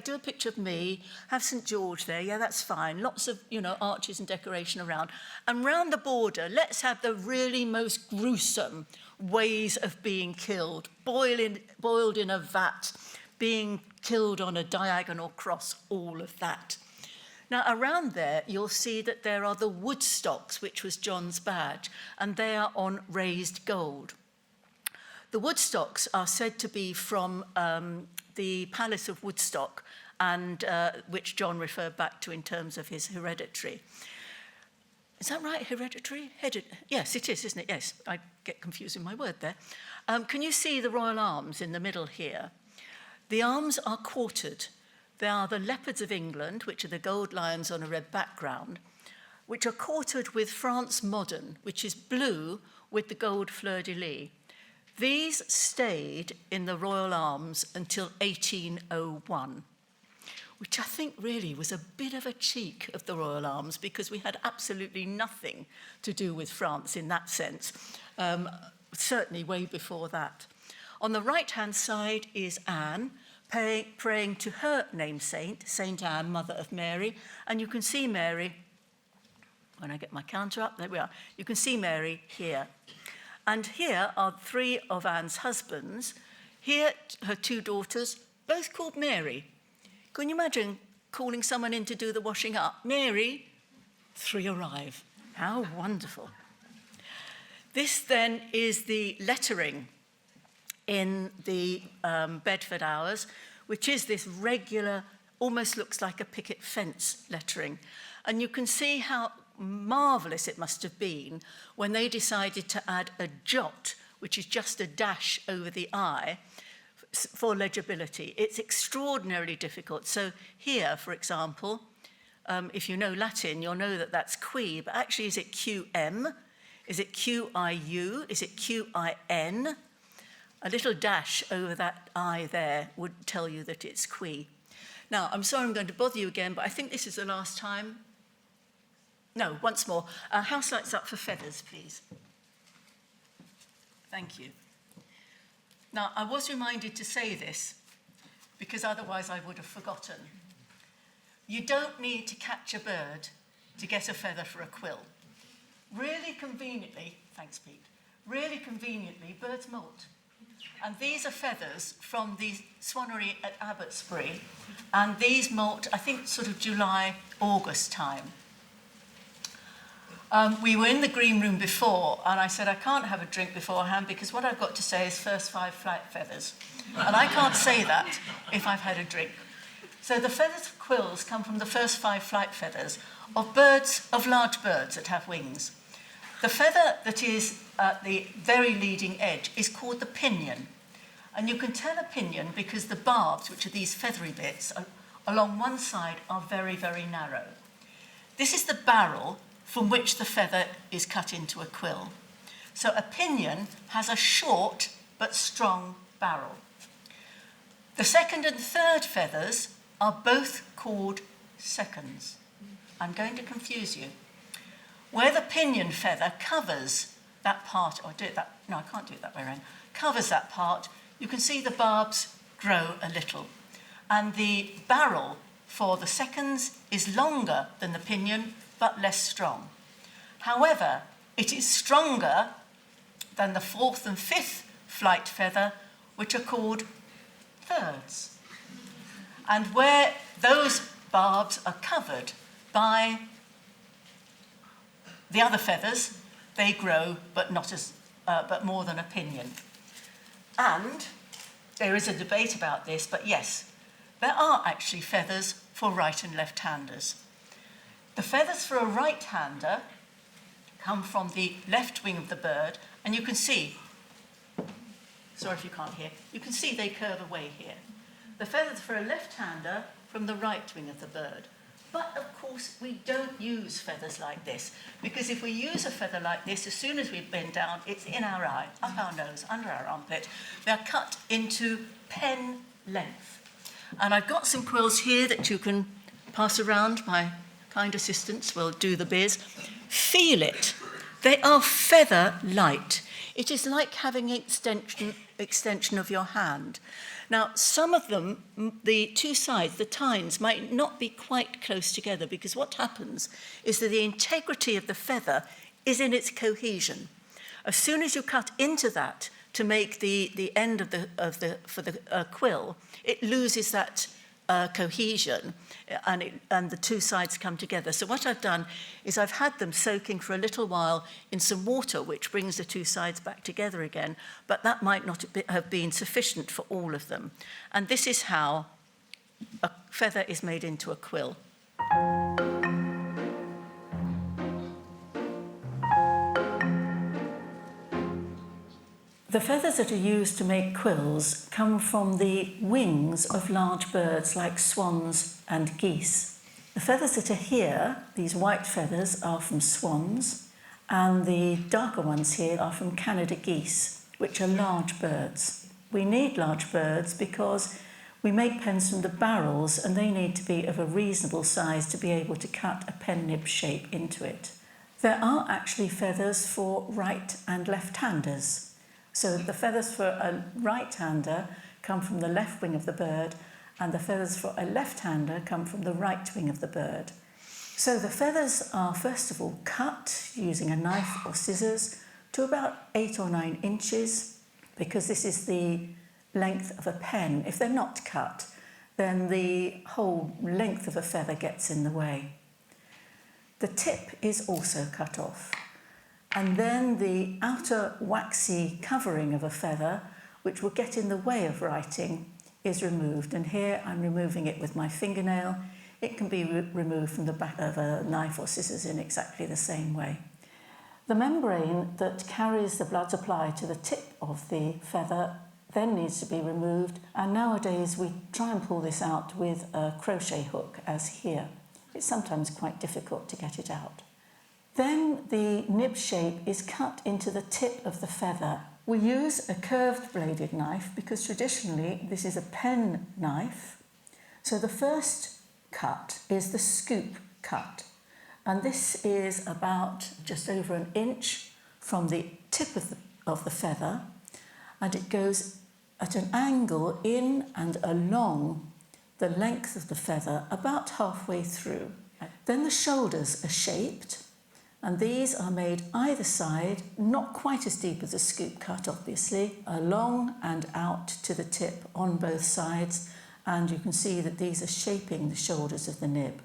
do a picture of me, have St. George there, yeah, that's fine. Lots of, arches and decoration around. And round the border, let's have the really most gruesome ways of being killed. Boiled in a vat, being killed on a diagonal cross, all of that. Now, around there, you'll see that there are the wood stocks, which was John's badge, and they are on raised gold. The wood stocks are said to be from the Palace of Woodstock, and which John referred back to in terms of his hereditary. Is that right, hereditary? Yes, it is, isn't it? Yes, I get confused in my word there. Can you see the royal arms in the middle here? The arms are quartered. They are the leopards of England, which are the gold lions on a red background, which are quartered with France modern, which is blue with the gold fleur-de-lis. These stayed in the royal arms until 1801, which I think really was a bit of a cheek of the royal arms, because we had absolutely nothing to do with France in that sense, certainly way before that. On the right-hand side is Anne, praying to her namesake, Saint Anne, Mother of Mary, and you can see Mary, when I get my counter up, there we are, you can see Mary here. And here are three of Anne's husbands. Here, her two daughters, both called Mary. Can you imagine calling someone in to do the washing up? Mary, three arrive. How wonderful. This then is the lettering in the Bedford Hours, which is this regular, almost looks like a picket fence lettering. And you can see how marvellous it must have been when they decided to add a jot, which is just a dash over the I, for legibility. It's extraordinarily difficult. So here, for example, if you know Latin, you'll know that that's qui, but actually is it QM? Is it QIU? Is it QIN? A little dash over that I there would tell you that it's qui. Now, I'm sorry I'm going to bother you again, but I think this is the last time. No, once more. House lights up for feathers, please. Thank you. Now, I was reminded to say this, because otherwise I would have forgotten. You don't need to catch a bird to get a feather for a quill. Really conveniently, thanks, Pete, really conveniently, birds molt. And these are feathers from the swannery at Abbotsbury, and these molt, I think, sort of July, August time. We were in the green room before, and I said, I can't have a drink beforehand because what I've got to say is first 5 flight feathers. And I can't say that if I've had a drink. So the feathers of quills come from the first 5 flight feathers of birds, of large birds that have wings. The feather that is at the very leading edge is called the pinion. And you can tell a pinion because the barbs, which are these feathery bits, along one side are very, very narrow. This is the barrel from which the feather is cut into a quill. So a pinion has a short but strong barrel. The second and third feathers are both called seconds. I'm going to confuse you. Where the pinion feather covers that part, or do it that, no, I can't do it that way around, covers that part, you can see the barbs grow a little. And the barrel for the seconds is longer than the pinion, but less strong. However, it is stronger than the 4th and 5th flight feather, which are called thirds. And where those barbs are covered by the other feathers, they grow, but not as, but more than a pinion. And there is a debate about this, but yes, there are actually feathers for right and left-handers. The feathers for a right-hander come from the left wing of the bird, and you can see sorry if you can't hear, you can see they curve away here. The feathers for a left-hander from the right wing of the bird. But of course, we don't use feathers like this, because if we use a feather like this, as soon as we bend down, it's in our eye, up our nose, under our armpit. They're cut into pen length. And I've got some quills here that you can pass around. My kind assistants will do the biz. Feel it. They are feather light. It is like having an extension of your hand. Now, some of them, the two sides, the tines, might not be quite close together, because what happens is that the integrity of the feather is in its cohesion. As soon as you cut into that to make the end of the quill, it loses that cohesion, and the two sides come together. So what I've done is I've had them soaking for a little while in some water, which brings the two sides back together again, but that might not have been sufficient for all of them. And this is how a feather is made into a quill. The feathers that are used to make quills come from the wings of large birds like swans and geese. The feathers that are here, these white feathers, are from swans, and the darker ones here are from Canada geese, which are large birds. We need large birds because we make pens from the barrels, and they need to be of a reasonable size to be able to cut a pen nib shape into it. There are actually feathers for right and left-handers. So the feathers for a right-hander come from the left wing of the bird, and the feathers for a left-hander come from the right wing of the bird. So the feathers are first of all cut using a knife or scissors to about 8 or 9 inches, because this is the length of a pen. If they're not cut, then the whole length of a feather gets in the way. The tip is also cut off. And then the outer waxy covering of a feather, which will get in the way of writing, is removed. And here I'm removing it with my fingernail. It can be removed from the back of a knife or scissors in exactly the same way. The membrane that carries the blood supply to the tip of the feather then needs to be removed. And nowadays we try and pull this out with a crochet hook, as here. It's sometimes quite difficult to get it out. Then the nib shape is cut into the tip of the feather. We use a curved bladed knife because traditionally this is a pen knife. So the first cut is the scoop cut. And this is about just over an inch from the tip of the feather, and it goes at an angle in and along the length of the feather about halfway through. Then the shoulders are shaped, and these are made either side, not quite as deep as a scoop cut, obviously, along and out to the tip on both sides, and you can see that these are shaping the shoulders of the nib.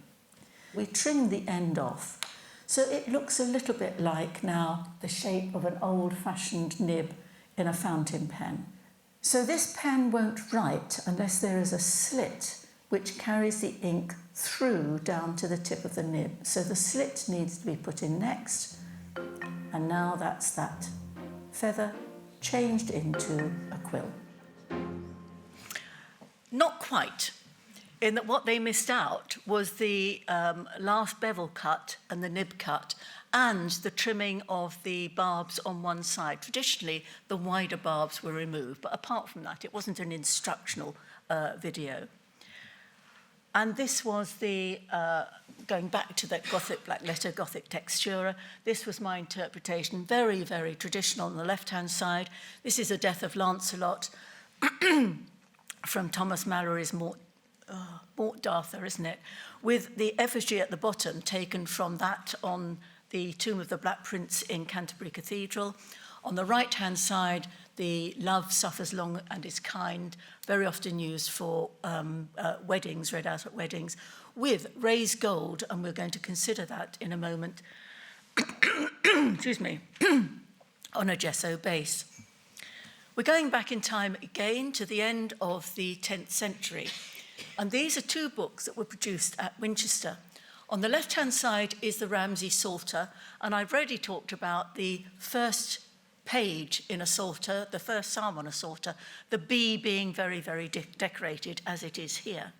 We trim the end off, so it looks a little bit like now the shape of an old-fashioned nib in a fountain pen. So this pen won't write unless there is a slit which carries the ink through down to the tip of the nib. So the slit needs to be put in next, and now that's that feather changed into a quill. Not quite, in that what they missed out was the last bevel cut and the nib cut and the trimming of the barbs on one side. Traditionally, the wider barbs were removed, but apart from that, it wasn't an instructional video. And this was the, going back to that Gothic black letter, Gothic textura, this was my interpretation, very, very traditional on the left-hand side. This is a Death of Lancelot from Thomas Malory's Mort d'Arthur, isn't it? With the effigy at the bottom taken from that on the tomb of the Black Prince in Canterbury Cathedral. On the right-hand side, the love suffers long and is kind, very often used for weddings, read out at weddings, with raised gold, and we're going to consider that in a moment, excuse me, on a gesso base. We're going back in time again to the end of the 10th century, and these are two books that were produced at Winchester. On the left-hand side is the Ramsay Psalter, and I've already talked about the first page in a psalter, the first psalm on a psalter, the B being very, very decorated as it is here.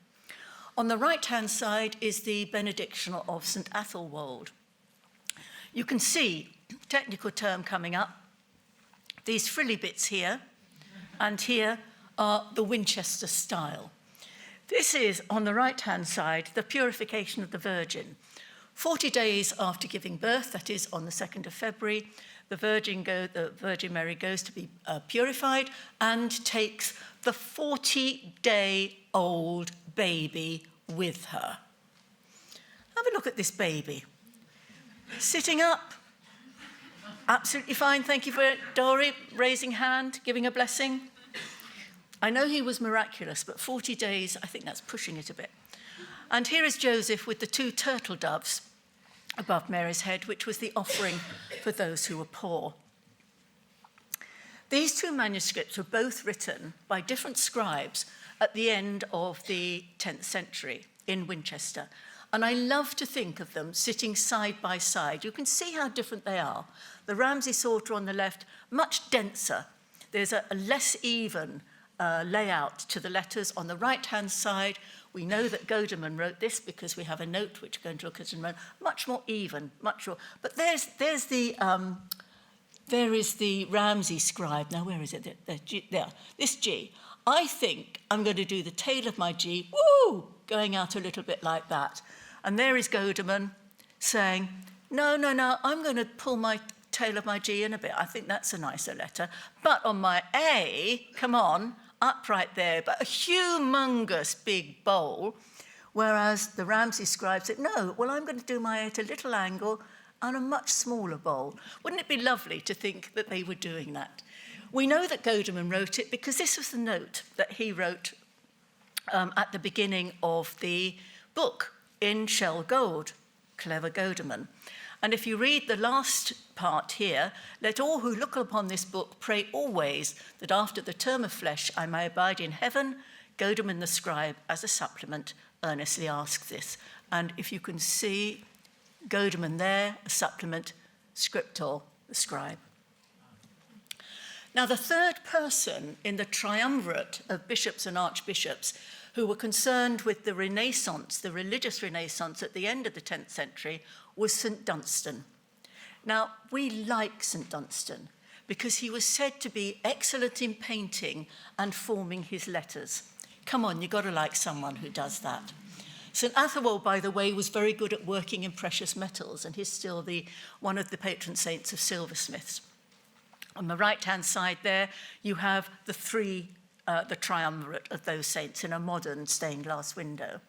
On the right-hand side is the benediction of St. Athelwold. You can see, technical term coming up, these frilly bits here, and here are the Winchester style. This is, on the right-hand side, the purification of the Virgin. 40 days after giving birth, that is on the 2nd of February, the Virgin Mary goes to be purified and takes the 40-day-old baby with her. Have a look at this baby. Sitting up. Absolutely fine, thank you for it. Dory, raising hand, giving a blessing. I know he was miraculous, but 40 days, I think that's pushing it a bit. And here is Joseph with the 2 turtle doves above Mary's head, which was the offering for those who were poor. These 2 manuscripts were both written by different scribes at the end of the 10th century in Winchester. And I love to think of them sitting side by side. You can see how different they are. The Ramsay Psalter on the left, much denser. There's a less even layout to the letters. On the right-hand side, we know that Goderman wrote this because we have a note which we're going to look at in a moment. Much more even, much more. But there is the Ramsay scribe. Now, where is it? There, this G. I think I'm going to do the tail of my G, woo, going out a little bit like that. And there is Goderman saying, no, I'm going to pull my tail of my G in a bit. I think that's a nicer letter. But on my A, come on, up right there, but a humongous big bowl, whereas the Ramsay scribe said, no, well, I'm going to do my A at a little angle and a much smaller bowl. Wouldn't it be lovely to think that they were doing that? We know that Goderman wrote it because this was the note that he wrote at the beginning of the book in shell gold. Clever Goderman. And if you read the last part here, let all who look upon this book pray always that after the term of flesh I may abide in heaven. Goderman the scribe, as a supplement, earnestly asks this. And if you can see Goderman there, a supplement, Scriptor, the scribe. Now, the third person in the triumvirate of bishops and archbishops who were concerned with the Renaissance, the religious Renaissance at the end of the 10th century, was St. Dunstan. Now, we like St. Dunstan because he was said to be excellent in painting and forming his letters. Come on, you've got to like someone who does that. St. Athelwold, by the way, was very good at working in precious metals, and he's still one of the patron saints of silversmiths. On the right-hand side there, you have the triumvirate of those saints in a modern stained glass window.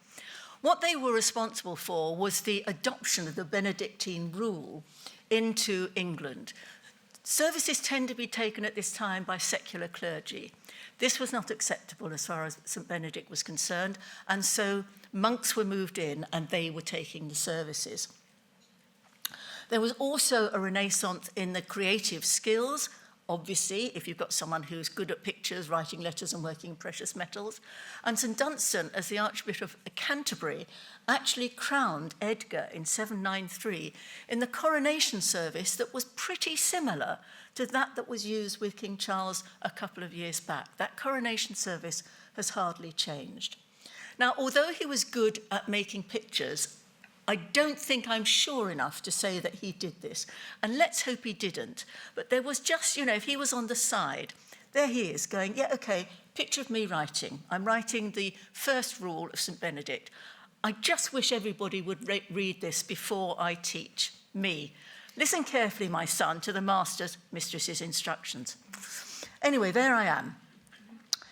What they were responsible for was the adoption of the Benedictine rule into England. Services tend to be taken at this time by secular clergy. This was not acceptable as far as St. Benedict was concerned, and so monks were moved in and they were taking the services. There was also a renaissance in the creative skills. Obviously, if you've got someone who's good at pictures, writing letters and working in precious metals. And St. Dunstan, as the Archbishop of Canterbury, actually crowned Edgar in 793 in the coronation service that was pretty similar to that was used with King Charles a couple of years back. That coronation service has hardly changed. Now, although he was good at making pictures, I don't think I'm sure enough to say that he did this. And let's hope he didn't. But there was just, if he was on the side, there he is going, yeah, okay, picture of me writing. I'm writing the first rule of St. Benedict. I just wish everybody would read this before I teach me. Listen carefully, my son, to the master's, mistress's instructions. Anyway, there I am.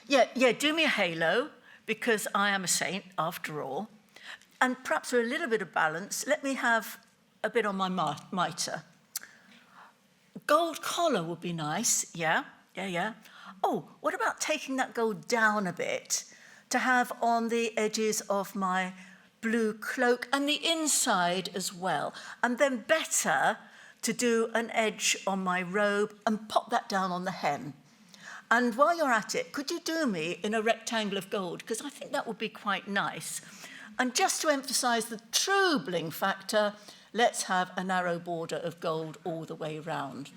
Yeah, do me a halo, because I am a saint, after all. And perhaps for a little bit of balance, let me have a bit on my mitre. Gold collar would be nice, yeah. Oh, what about taking that gold down a bit to have on the edges of my blue cloak and the inside as well? And then better to do an edge on my robe and pop that down on the hem. And while you're at it, could you do me in a rectangle of gold? Because I think that would be quite nice. And just to emphasise the true bling factor, let's have a narrow border of gold all the way round.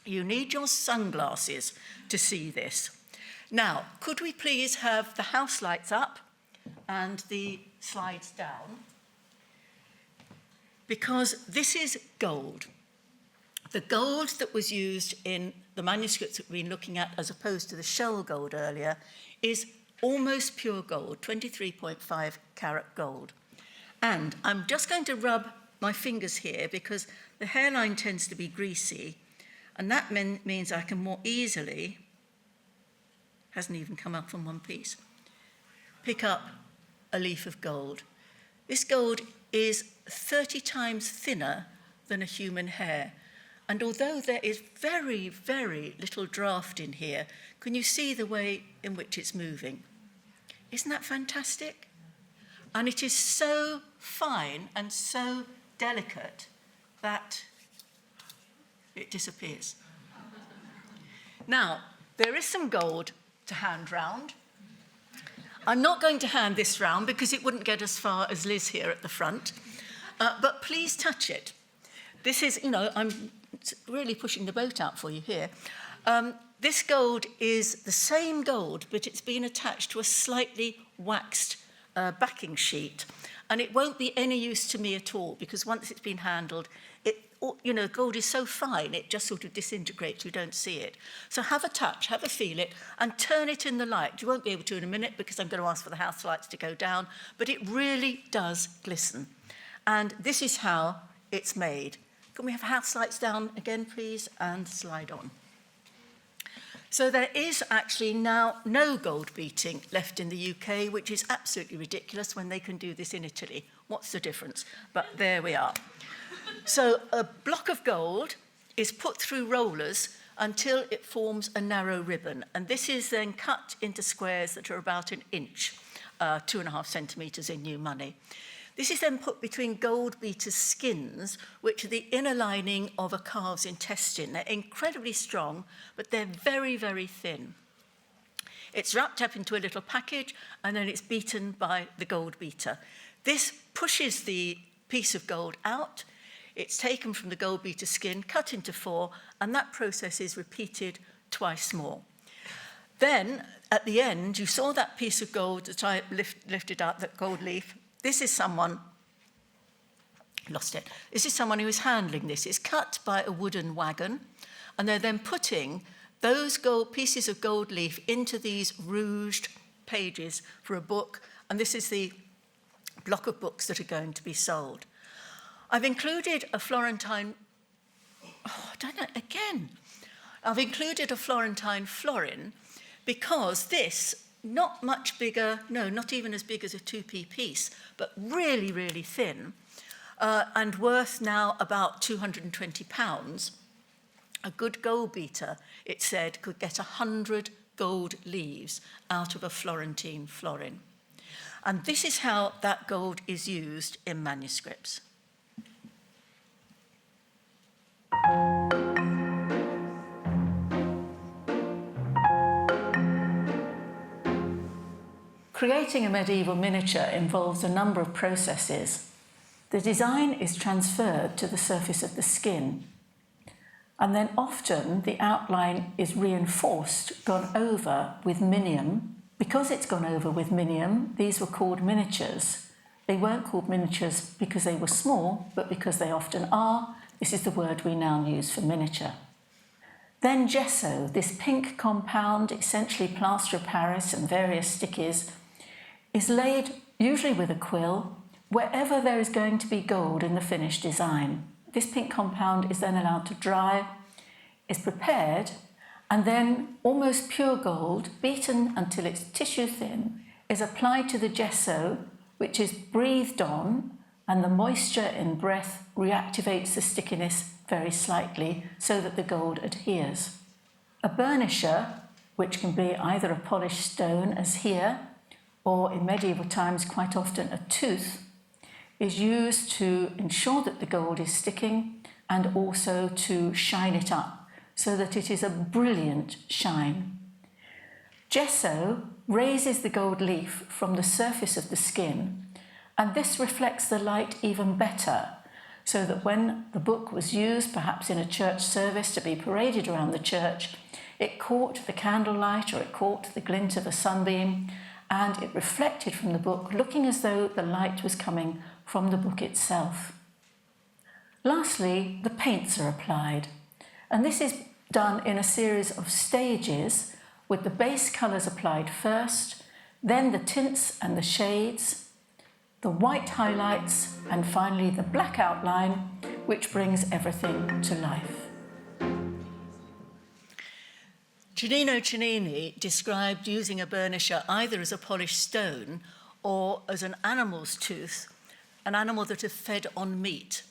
You need your sunglasses to see this. Now, could we please have the house lights up and the slides down? Because this is gold. The gold that was used in the manuscripts that we've been looking at, as opposed to the shell gold earlier, is almost pure gold, 23.5 carat gold. And I'm just going to rub my fingers here because the hairline tends to be greasy, and that means I can more easily, hasn't even come up on one piece, pick up a leaf of gold. This gold is 30 times thinner than a human hair. And although there is very, very little draft in here, can you see the way in which it's moving? Isn't that fantastic? And it is so fine and so delicate that it disappears. Now, there is some gold to hand round. I'm not going to hand this round because it wouldn't get as far as Liz here at the front. But please touch it. This is, I'm really pushing the boat out for you here. This gold is the same gold, but it's been attached to a slightly waxed backing sheet. And it won't be any use to me at all, because once it's been handled, gold is so fine, it just sort of disintegrates, you don't see it. So have a touch, have a feel it, and turn it in the light. You won't be able to in a minute, because I'm going to ask for the house lights to go down, but it really does glisten. And this is how it's made. Can we have house lights down again, please, and slide on? So there is actually now no gold beating left in the UK, which is absolutely ridiculous when they can do this in Italy. What's the difference? But there we are. So a block of gold is put through rollers until it forms a narrow ribbon. And this is then cut into squares that are about an inch, 2.5 centimetres in new money. This is then put between gold beaters' skins, which are the inner lining of a calf's intestine. They're incredibly strong, but they're very, very thin. It's wrapped up into a little package, and then it's beaten by the gold beater. This pushes the piece of gold out. It's taken from the gold beater skin, cut into 4, and that process is repeated twice more. Then, at the end, you saw that piece of gold that I lifted up, that gold leaf. This is someone, lost it. This is someone who is handling this. It's cut by a wooden wagon, and they're then putting those pieces of gold leaf into these rouged pages for a book, and this is the block of books that are going to be sold. I've included a Florentine, I've included a Florentine florin because this, not much bigger, no, not even as big as a 2p piece, but really, really thin, and worth now about £220. A good gold beater, it said, could get 100 gold leaves out of a Florentine florin. And this is how that gold is used in manuscripts. Creating a medieval miniature involves a number of processes. The design is transferred to the surface of the skin, and then often the outline is reinforced, gone over with minium. Because it's gone over with minium, these were called miniatures. They weren't called miniatures because they were small, but because they often are. This is the word we now use for miniature. Then gesso, this pink compound, essentially plaster of Paris and various stickies, is laid, usually with a quill, wherever there is going to be gold in the finished design. This pink compound is then allowed to dry, is prepared, and then almost pure gold, beaten until it's tissue thin, is applied to the gesso, which is breathed on, and the moisture in breath reactivates the stickiness very slightly so that the gold adheres. A burnisher, which can be either a polished stone, as here, or in medieval times quite often a tooth, is used to ensure that the gold is sticking and also to shine it up so that it is a brilliant shine. Gesso raises the gold leaf from the surface of the skin, and this reflects the light even better, so that when the book was used, perhaps in a church service, to be paraded around the church, it caught the candlelight or it caught the glint of a sunbeam, and it reflected from the book, looking as though the light was coming from the book itself. Lastly, the paints are applied, and this is done in a series of stages, with the base colours applied first, then the tints and the shades, the white highlights, and finally the black outline, which brings everything to life. Giannino Cennini described using a burnisher either as a polished stone or as an animal's tooth, an animal that had fed on meat.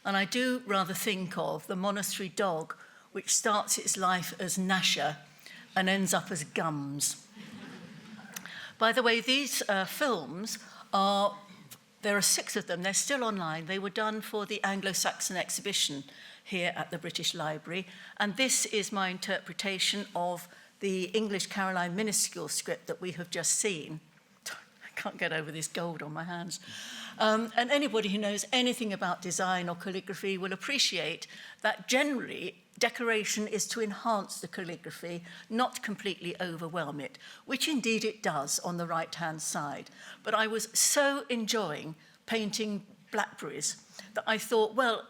And I do rather think of the monastery dog, which starts its life as Nasha and ends up as Gums. By the way, these films there are 6 of them, they're still online. They were done for the Anglo-Saxon exhibition here at the British Library, and this is my interpretation of the English Caroline minuscule script that we have just seen. I can't get over this gold on my hands. And anybody who knows anything about design or calligraphy will appreciate that generally decoration is to enhance the calligraphy, not completely overwhelm it, which indeed it does on the right-hand side. But I was so enjoying painting blackberries that I thought, well,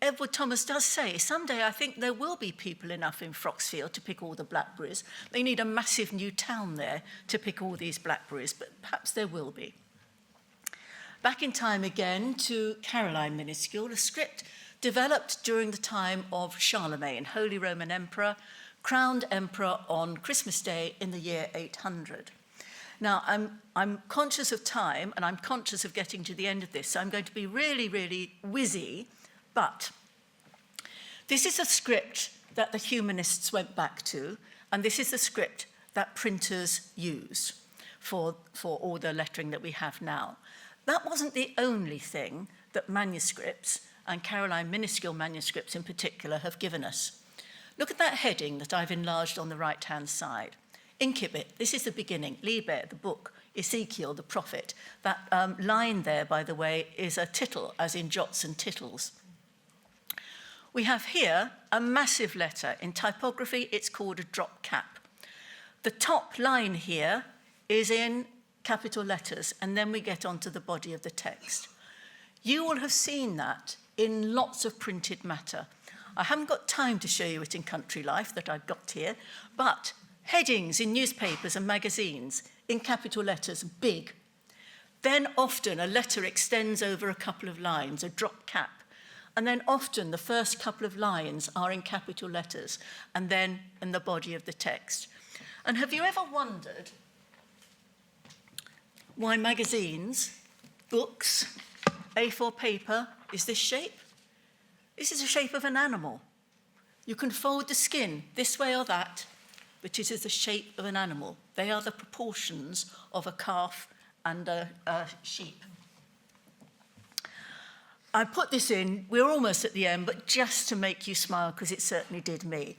Edward Thomas does say, someday I think there will be people enough in Froxfield to pick all the blackberries. They need a massive new town there to pick all these blackberries, but perhaps there will be. Back in time again to Caroline minuscule, a script developed during the time of Charlemagne, Holy Roman Emperor, crowned emperor on Christmas Day in the year 800. Now, I'm conscious of time, and I'm conscious of getting to the end of this, so I'm going to be really, really whizzy, but this is a script that the humanists went back to, and this is the script that printers use for all the lettering that we have now. That wasn't the only thing that manuscripts, and Caroline minuscule manuscripts in particular, have given us. Look at that heading that I've enlarged on the right-hand side. Incipit, this is the beginning. Liber, the book. Ezekiel, the prophet. That line there, by the way, is a tittle, as in jots and tittles. We have here a massive letter. In typography, it's called a drop cap. The top line here is in capital letters, and then we get onto the body of the text. You will have seen that in lots of printed matter. I haven't got time to show you it in Country Life that I've got here, but headings in newspapers and magazines in capital letters, big. Then often a letter extends over a couple of lines, a drop cap, and then often the first couple of lines are in capital letters, and then in the body of the text. And have you ever wondered why magazines, books, A4 paper is this shape? This is the shape of an animal. You can fold the skin this way or that, but it is the shape of an animal. They are the proportions of a calf and a sheep. I put this in, we're almost at the end, but just to make you smile, because it certainly did me.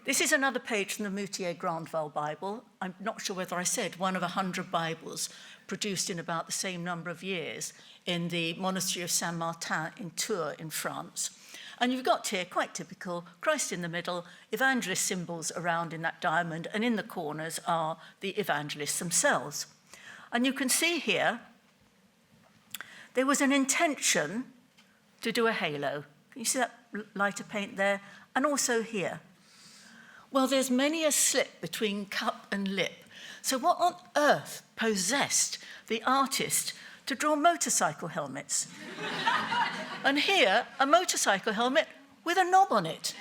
This is another page from the Moutier-Grandval Bible. I'm not sure whether I said one of 100 Bibles produced in about the same number of years in the monastery of Saint-Martin in Tours in France. And you've got here, quite typical, Christ in the middle, evangelist symbols around in that diamond, and in the corners are the evangelists themselves. And you can see here, there was an intention to do a halo. Can you see that lighter paint there? And also here. Well, there's many a slip between cup and lip. So what on earth possessed the artist to draw motorcycle helmets? And here, a motorcycle helmet with a knob on it.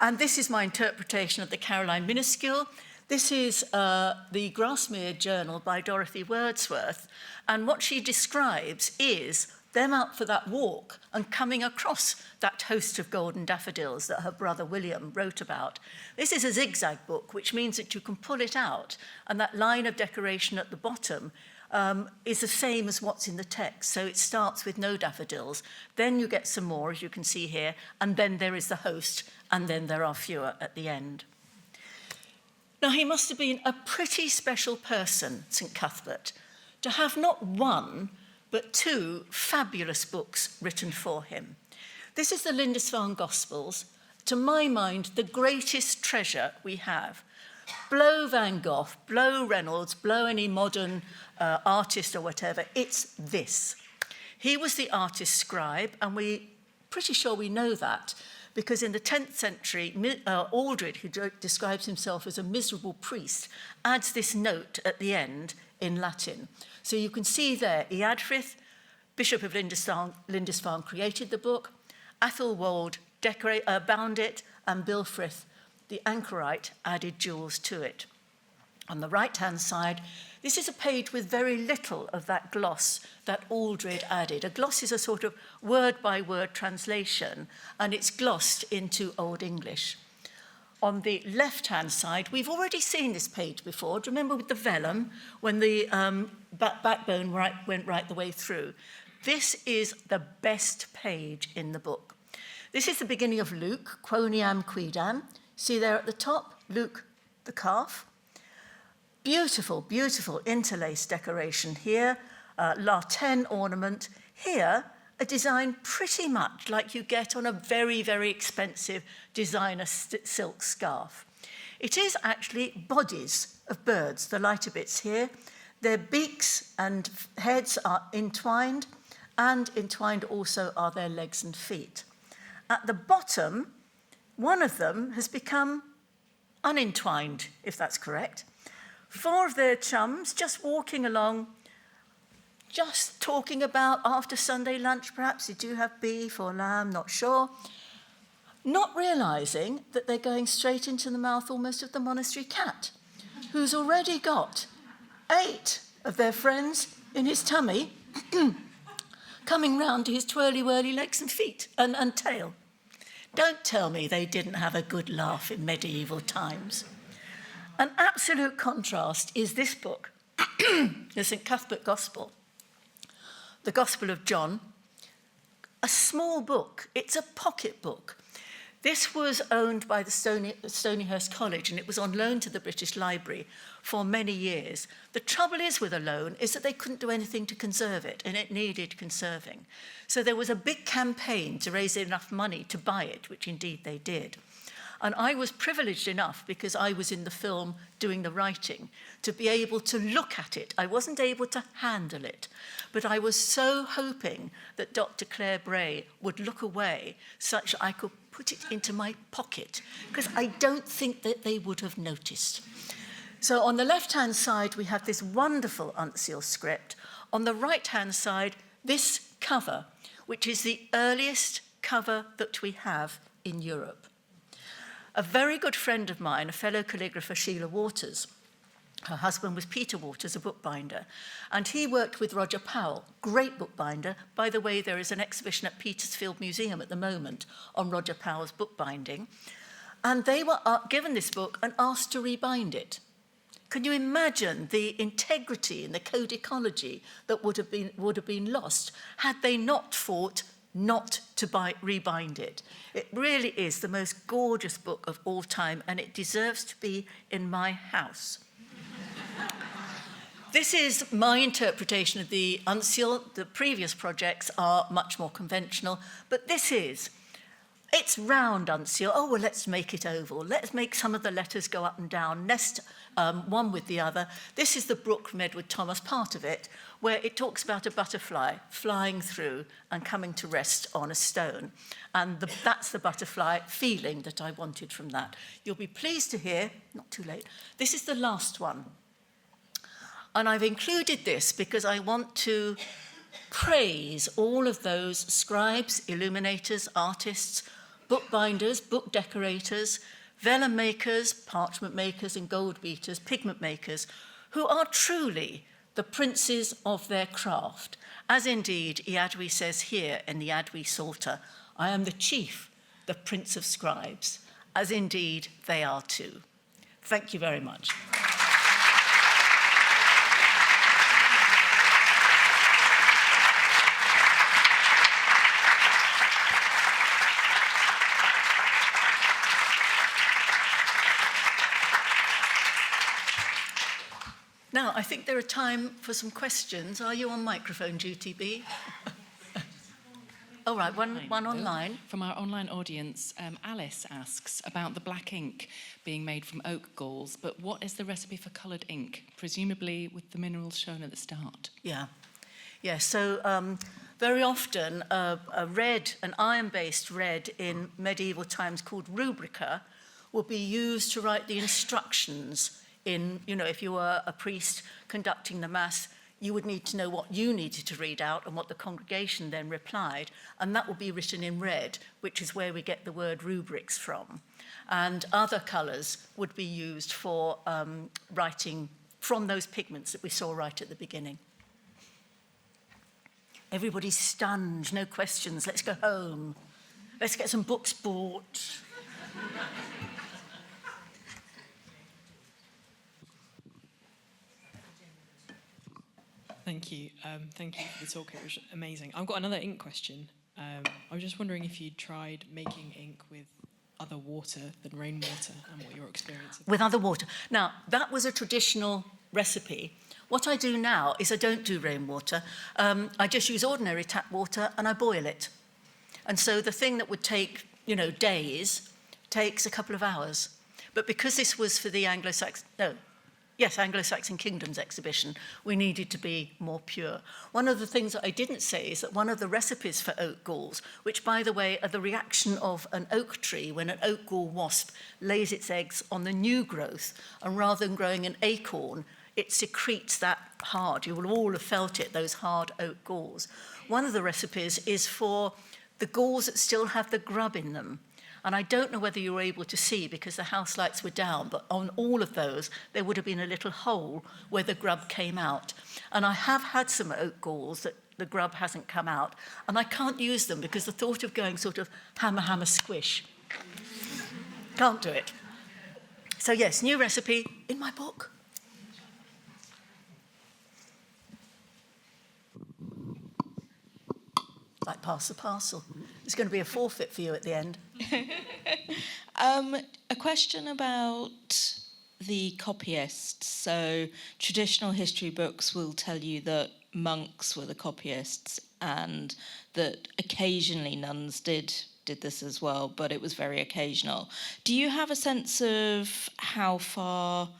And this is my interpretation of the Caroline minuscule. This is the Grasmere Journal by Dorothy Wordsworth. And what she describes is them out for that walk and coming across that host of golden daffodils that her brother William wrote about. This is a zigzag book, which means that you can pull it out, and that line of decoration at the bottom is the same as what's in the text. So it starts with no daffodils, then you get some more, as you can see here, and then there is the host, and then there are fewer at the end. Now, he must have been a pretty special person, St. Cuthbert, to have not one, but 2 fabulous books written for him. This is the Lindisfarne Gospels, to my mind, the greatest treasure we have. Blow Van Gogh, blow Reynolds, blow any modern artist or whatever, it's this. He was the artist scribe, and we're pretty sure we know that, because in the 10th century, Aldred, who describes himself as a miserable priest, adds this note at the end in Latin. So you can see there, Eadfrith, Bishop of Lindisfarne, created the book, Athelwold bound it, and Bilfrith, the anchorite, added jewels to it. On the right-hand side, this is a page with very little of that gloss that Aldred added. A gloss is a sort of word-by-word translation, and it's glossed into Old English. On the left-hand side, we've already seen this page before. Do you remember with the vellum, when the backbone went right the way through? This is the best page in the book. This is the beginning of Luke, Quoniam Quidam. See there at the top, Luke the calf. Beautiful, beautiful interlaced decoration here, La-ten ornament. Here, a design pretty much like you get on a very, very expensive designer silk scarf. It is actually bodies of birds, the lighter bits here. Their beaks and heads are entwined, and entwined also are their legs and feet. At the bottom, one of them has become unentwined, if that's correct. 4 of their chums just walking along, just talking about after Sunday lunch, perhaps they do have beef or lamb, not sure, not realizing that they're going straight into the mouth almost of the monastery cat, who's already got 8 of their friends in his tummy, coming round to his twirly-whirly legs and feet and tail. Don't tell me they didn't have a good laugh in medieval times. An absolute contrast is this book, the St. Cuthbert Gospel, the Gospel of John, a small book. It's a pocket book. This was owned by the Stonyhurst College, and it was on loan to the British Library for many years. The trouble is with a loan is that they couldn't do anything to conserve it, and it needed conserving. So there was a big campaign to raise enough money to buy it, which indeed they did. And I was privileged enough, because I was in the film doing the writing, to be able to look at it. I wasn't able to handle it, but I was so hoping that Dr. Claire Bray would look away such I could put it into my pocket, because I don't think that they would have noticed. So on the left-hand side, we have this wonderful uncial script. On the right-hand side, this cover, which is the earliest cover that we have in Europe. A very good friend of mine, a fellow calligrapher, Sheila Waters, her husband was Peter Waters, a bookbinder, and he worked with Roger Powell, great bookbinder. By the way, there is an exhibition at Petersfield Museum at the moment on Roger Powell's bookbinding, and they were given this book and asked to rebind it. Can you imagine the integrity and the codicology that would have been lost had they not fought not to rebind it? It really is the most gorgeous book of all time, and it deserves to be in my house. This is my interpretation of the uncial. The previous projects are much more conventional, but it's round uncial. Oh, well, let's make it oval. Let's make some of the letters go up and down, nest one with the other. This is the Brook from Edward Thomas, part of it, where it talks about a butterfly flying through and coming to rest on a stone. And that's the butterfly feeling that I wanted from that. You'll be pleased to hear, not too late, this is the last one. And I've included this because I want to praise all of those scribes, illuminators, artists, bookbinders, book decorators, vellum makers, parchment makers and gold beaters, pigment makers, who are truly the princes of their craft. As indeed Eadwy says here in the Eadwy Psalter, I am the chief, the prince of scribes, as indeed they are too. Thank you very much. Now, I think there are time for some questions. Are you on microphone duty, B? All right, one online. From our online audience, Alice asks about the black ink being made from oak galls, but what is the recipe for coloured ink, presumably with the minerals shown at the start? Yeah. So very often an iron-based red in medieval times called rubrica will be used to write the instructions in, if you were a priest conducting the mass, you would need to know what you needed to read out and what the congregation then replied, and that will be written in red, which is where we get the word rubrics from. And other colours would be used for writing from those pigments that we saw right at the beginning. Everybody's stunned, no questions, let's go home. Let's get some books bought. Thank you. Thank you for the talk. It was amazing. I've got another ink question. I was just wondering if you'd tried making ink with other water than rainwater and what your experience is. With other water. Now, that was a traditional recipe. What I do now is I don't do rainwater. I just use ordinary tap water and I boil it. And so the thing that would take, days takes a couple of hours. But because this was for the Anglo-Saxon Kingdoms exhibition, we needed to be more pure. One of the things that I didn't say is that one of the recipes for oak galls, which, by the way, are the reaction of an oak tree when an oak gall wasp lays its eggs on the new growth, and rather than growing an acorn, it secretes that hard. You will all have felt it, those hard oak galls. One of the recipes is for the galls that still have the grub in them. And I don't know whether you were able to see because the house lights were down, but on all of those, there would have been a little hole where the grub came out. And I have had some oak galls that the grub hasn't come out, and I can't use them because the thought of going sort of hammer, hammer, squish. Can't do it. So yes, new recipe in my book. Like pass the parcel. There's going to be a forfeit for you at the end. A question about the copyists. So traditional history books will tell you that monks were the copyists and that occasionally nuns did this as well, but it was very occasional. Do you have a sense of how far,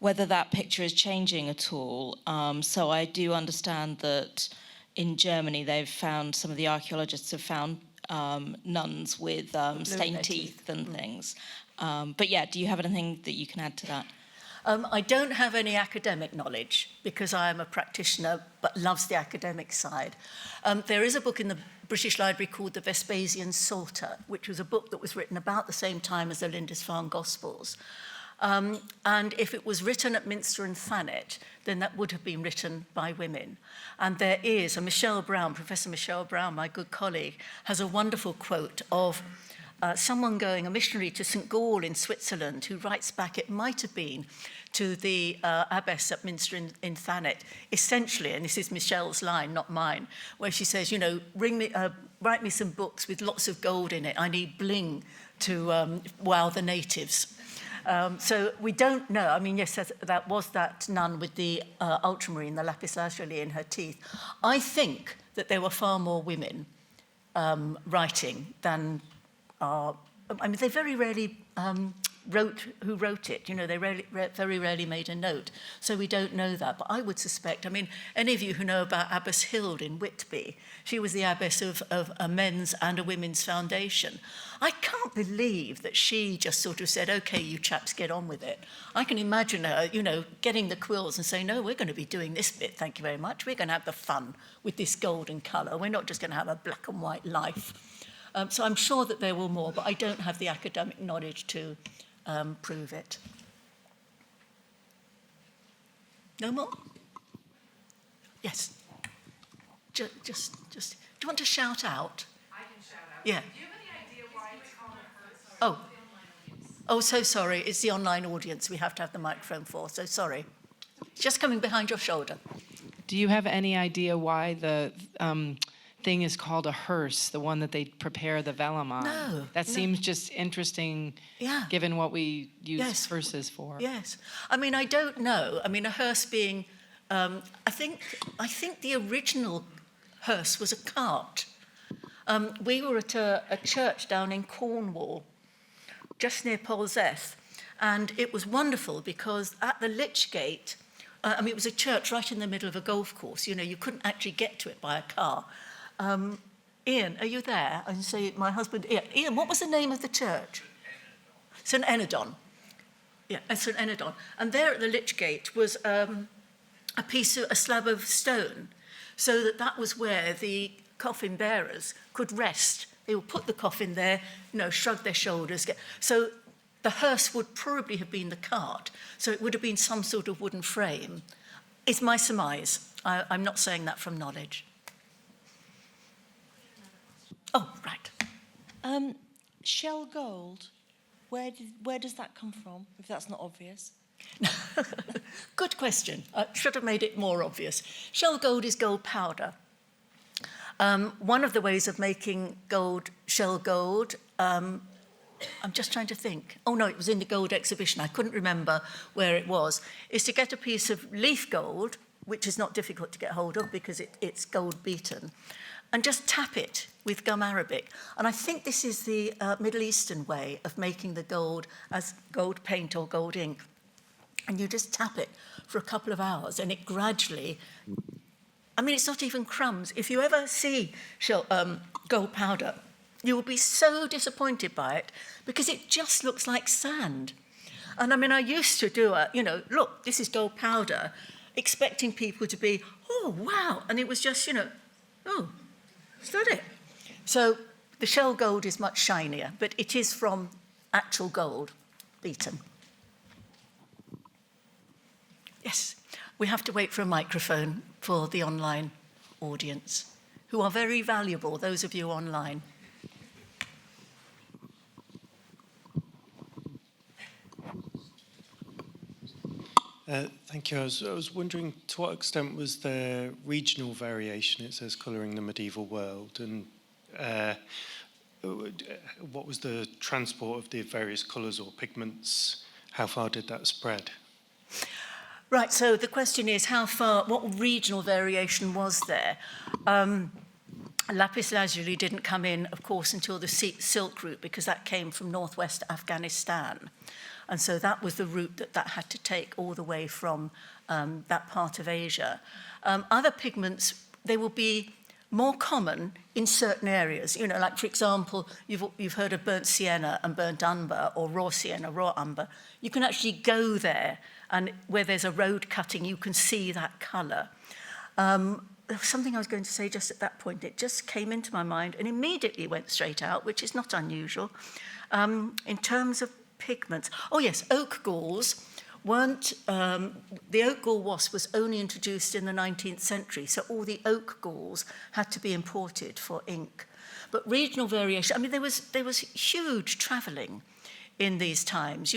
whether that picture is changing at all? So I do understand that in Germany, some of the archaeologists have found nuns with stained teeth and things. But yeah, do you have anything that you can add to that? I don't have any academic knowledge because I am a practitioner but loves the academic side. There is a book in the British Library called The Vespasian Psalter, which was a book that was written about the same time as the Lindisfarne Gospels. And if it was written at Minster and Thanet, then that would have been written by women. And there is, Professor Michelle Brown, my good colleague, has a wonderful quote of a missionary to St. Gall in Switzerland, who writes back, it might have been to the abbess at Minster in Thanet, essentially, and this is Michelle's line, not mine, where she says, write me some books with lots of gold in it. I need bling to wow the natives. So we don't know. I mean, yes, that was that nun with the ultramarine, the lapis lazuli in her teeth. I think that there were far more women writing than they very rarely wrote who wrote it. They very rarely made a note. So we don't know that. But I would suspect, any of you who know about Abbess Hild in Whitby, she was the abbess of a men's and a women's foundation. I can't believe that she just sort of said, okay, you chaps, get on with it. I can imagine her, getting the quills and saying, no, we're going to be doing this bit, thank you very much. We're going to have the fun with this golden colour. We're not just going to have a black and white life. So I'm sure that there were more, but I don't have the academic knowledge to prove it. No more? Yes. Just. Do you want to shout out? I can shout out. Yeah. Do you have any idea why it's called Oh, so sorry. It's the online audience we have to have the microphone for, so sorry. It's just coming behind your shoulder. Do you have any idea why the thing is called a hearse, the one that they prepare the vellum on. No, That no. seems just interesting, Yeah. given what we use Yes. hearses for. Yes. I mean, I don't know. I mean, a hearse being, I think the original hearse was a cart. We were at a church down in Cornwall, just near Polzeath, and it was wonderful because at the Lich Gate, I mean, it was a church right in the middle of a golf course. You know, you couldn't actually get to it by a car. Ian, are you there? I say my husband, Ian, what was the name of the church? St. Enadon. Yeah, St. Enadon. And there at the Lich Gate was a slab of stone, so that was where the coffin bearers could rest. They would put the coffin there, you know, shrug their shoulders. So the hearse would probably have been the cart. So it would have been some sort of wooden frame. It's my surmise. I'm not saying that from knowledge. Oh, right. Shell gold, where does that come from, if that's not obvious? Good question. I should have made it more obvious. Shell gold is gold powder. One of the ways of making shell gold, I'm just trying to think. Oh, no, it was in the gold exhibition. I couldn't remember where it was. Is to get a piece of leaf gold, which is not difficult to get hold of because it's gold beaten, and just tap it with gum arabic. And I think this is the Middle Eastern way of making the gold as gold paint or gold ink. And you just tap it for a couple of hours, and it gradually, I mean, it's not even crumbs. If you ever see gold powder, you will be so disappointed by it because it just looks like sand. And I mean, I used to do look, this is gold powder, expecting people to be, oh, wow. And it was just, oh, is that it? So the shell gold is much shinier, but it is from actual gold beaten. Yes, we have to wait for a microphone for the online audience, who are very valuable, those of you online. Thank you. I was wondering, to what extent was there regional variation? It says colouring the medieval world, and what was the transport of the various colours or pigments? How far did that spread? Right, so the question is what regional variation was there? Lapis lazuli didn't come in, of course, until the Silk route, because that came from northwest Afghanistan. And so that was the route that had to take all the way from that part of Asia. Other pigments, they will be more common in certain areas. Like, for example, you've heard of burnt sienna and burnt umber, or raw sienna, raw umber. You can actually go there, and where there's a road cutting, you can see that colour. There was something I was going to say just at that point. It just came into my mind and immediately went straight out, which is not unusual. In terms of pigments, oh yes, oak galls weren't, the oak gall wasp was only introduced in the 19th century, so all the oak galls had to be imported for ink. But regional variation, I mean, there was huge travelling in these times.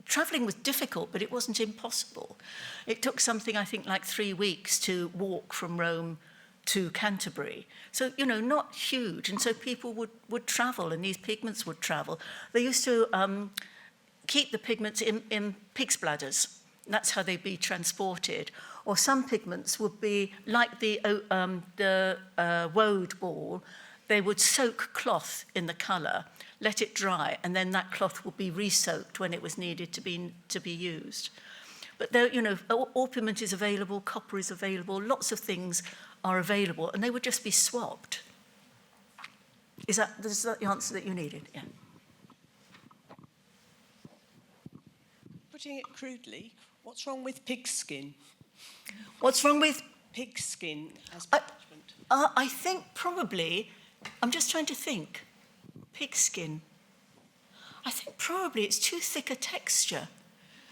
Travelling was difficult, but it wasn't impossible. It took something, I think, like 3 weeks to walk from Rome to Canterbury. So, not huge. And so people would travel, and these pigments would travel. They used to keep the pigments in pig's bladders. That's how they'd be transported. Or some pigments would be like the woad ball. They would soak cloth in the colour, let it dry, and then that cloth would be re-soaked when it was needed to be used. But there, all pigment is available, copper is available, lots of things are available, and they would just be swapped. Is that the answer that you needed? Yeah. Putting it crudely, what's wrong with pig skin? What's wrong with? Pig skin as parchment. I think probably, I'm just trying to think. Pig skin. I think probably it's too thick a texture.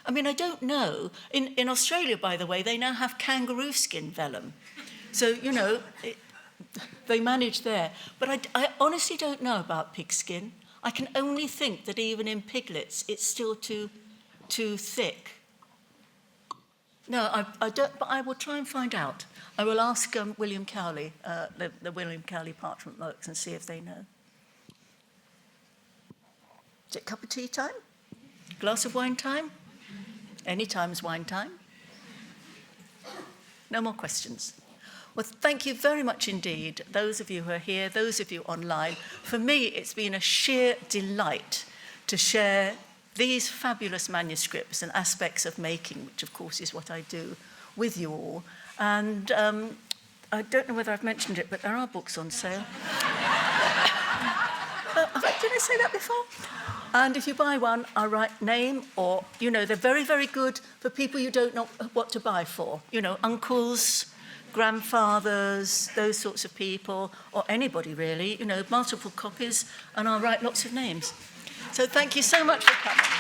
I mean, I don't know. In Australia, by the way, they now have kangaroo skin vellum. So, they manage there. But I honestly don't know about pig skin. I can only think that even in piglets, it's still too thick. No, I don't, but I will try and find out. I will ask William Cowley, the William Cowley Parchment Works, and see if they know. Is it cup of tea time? Glass of wine time? Any time's wine time. No more questions. Well, thank you very much indeed, those of you who are here, those of you online. For me, it's been a sheer delight to share these fabulous manuscripts and aspects of making, which of course is what I do, with you all. And I don't know whether I've mentioned it, but there are books on sale. Did I say that before? And if you buy one, I write name or, they're very, very good for people you don't know what to buy for. Uncles, grandfathers, those sorts of people, or anybody really, multiple copies, and I'll write lots of names. So thank you so much for coming.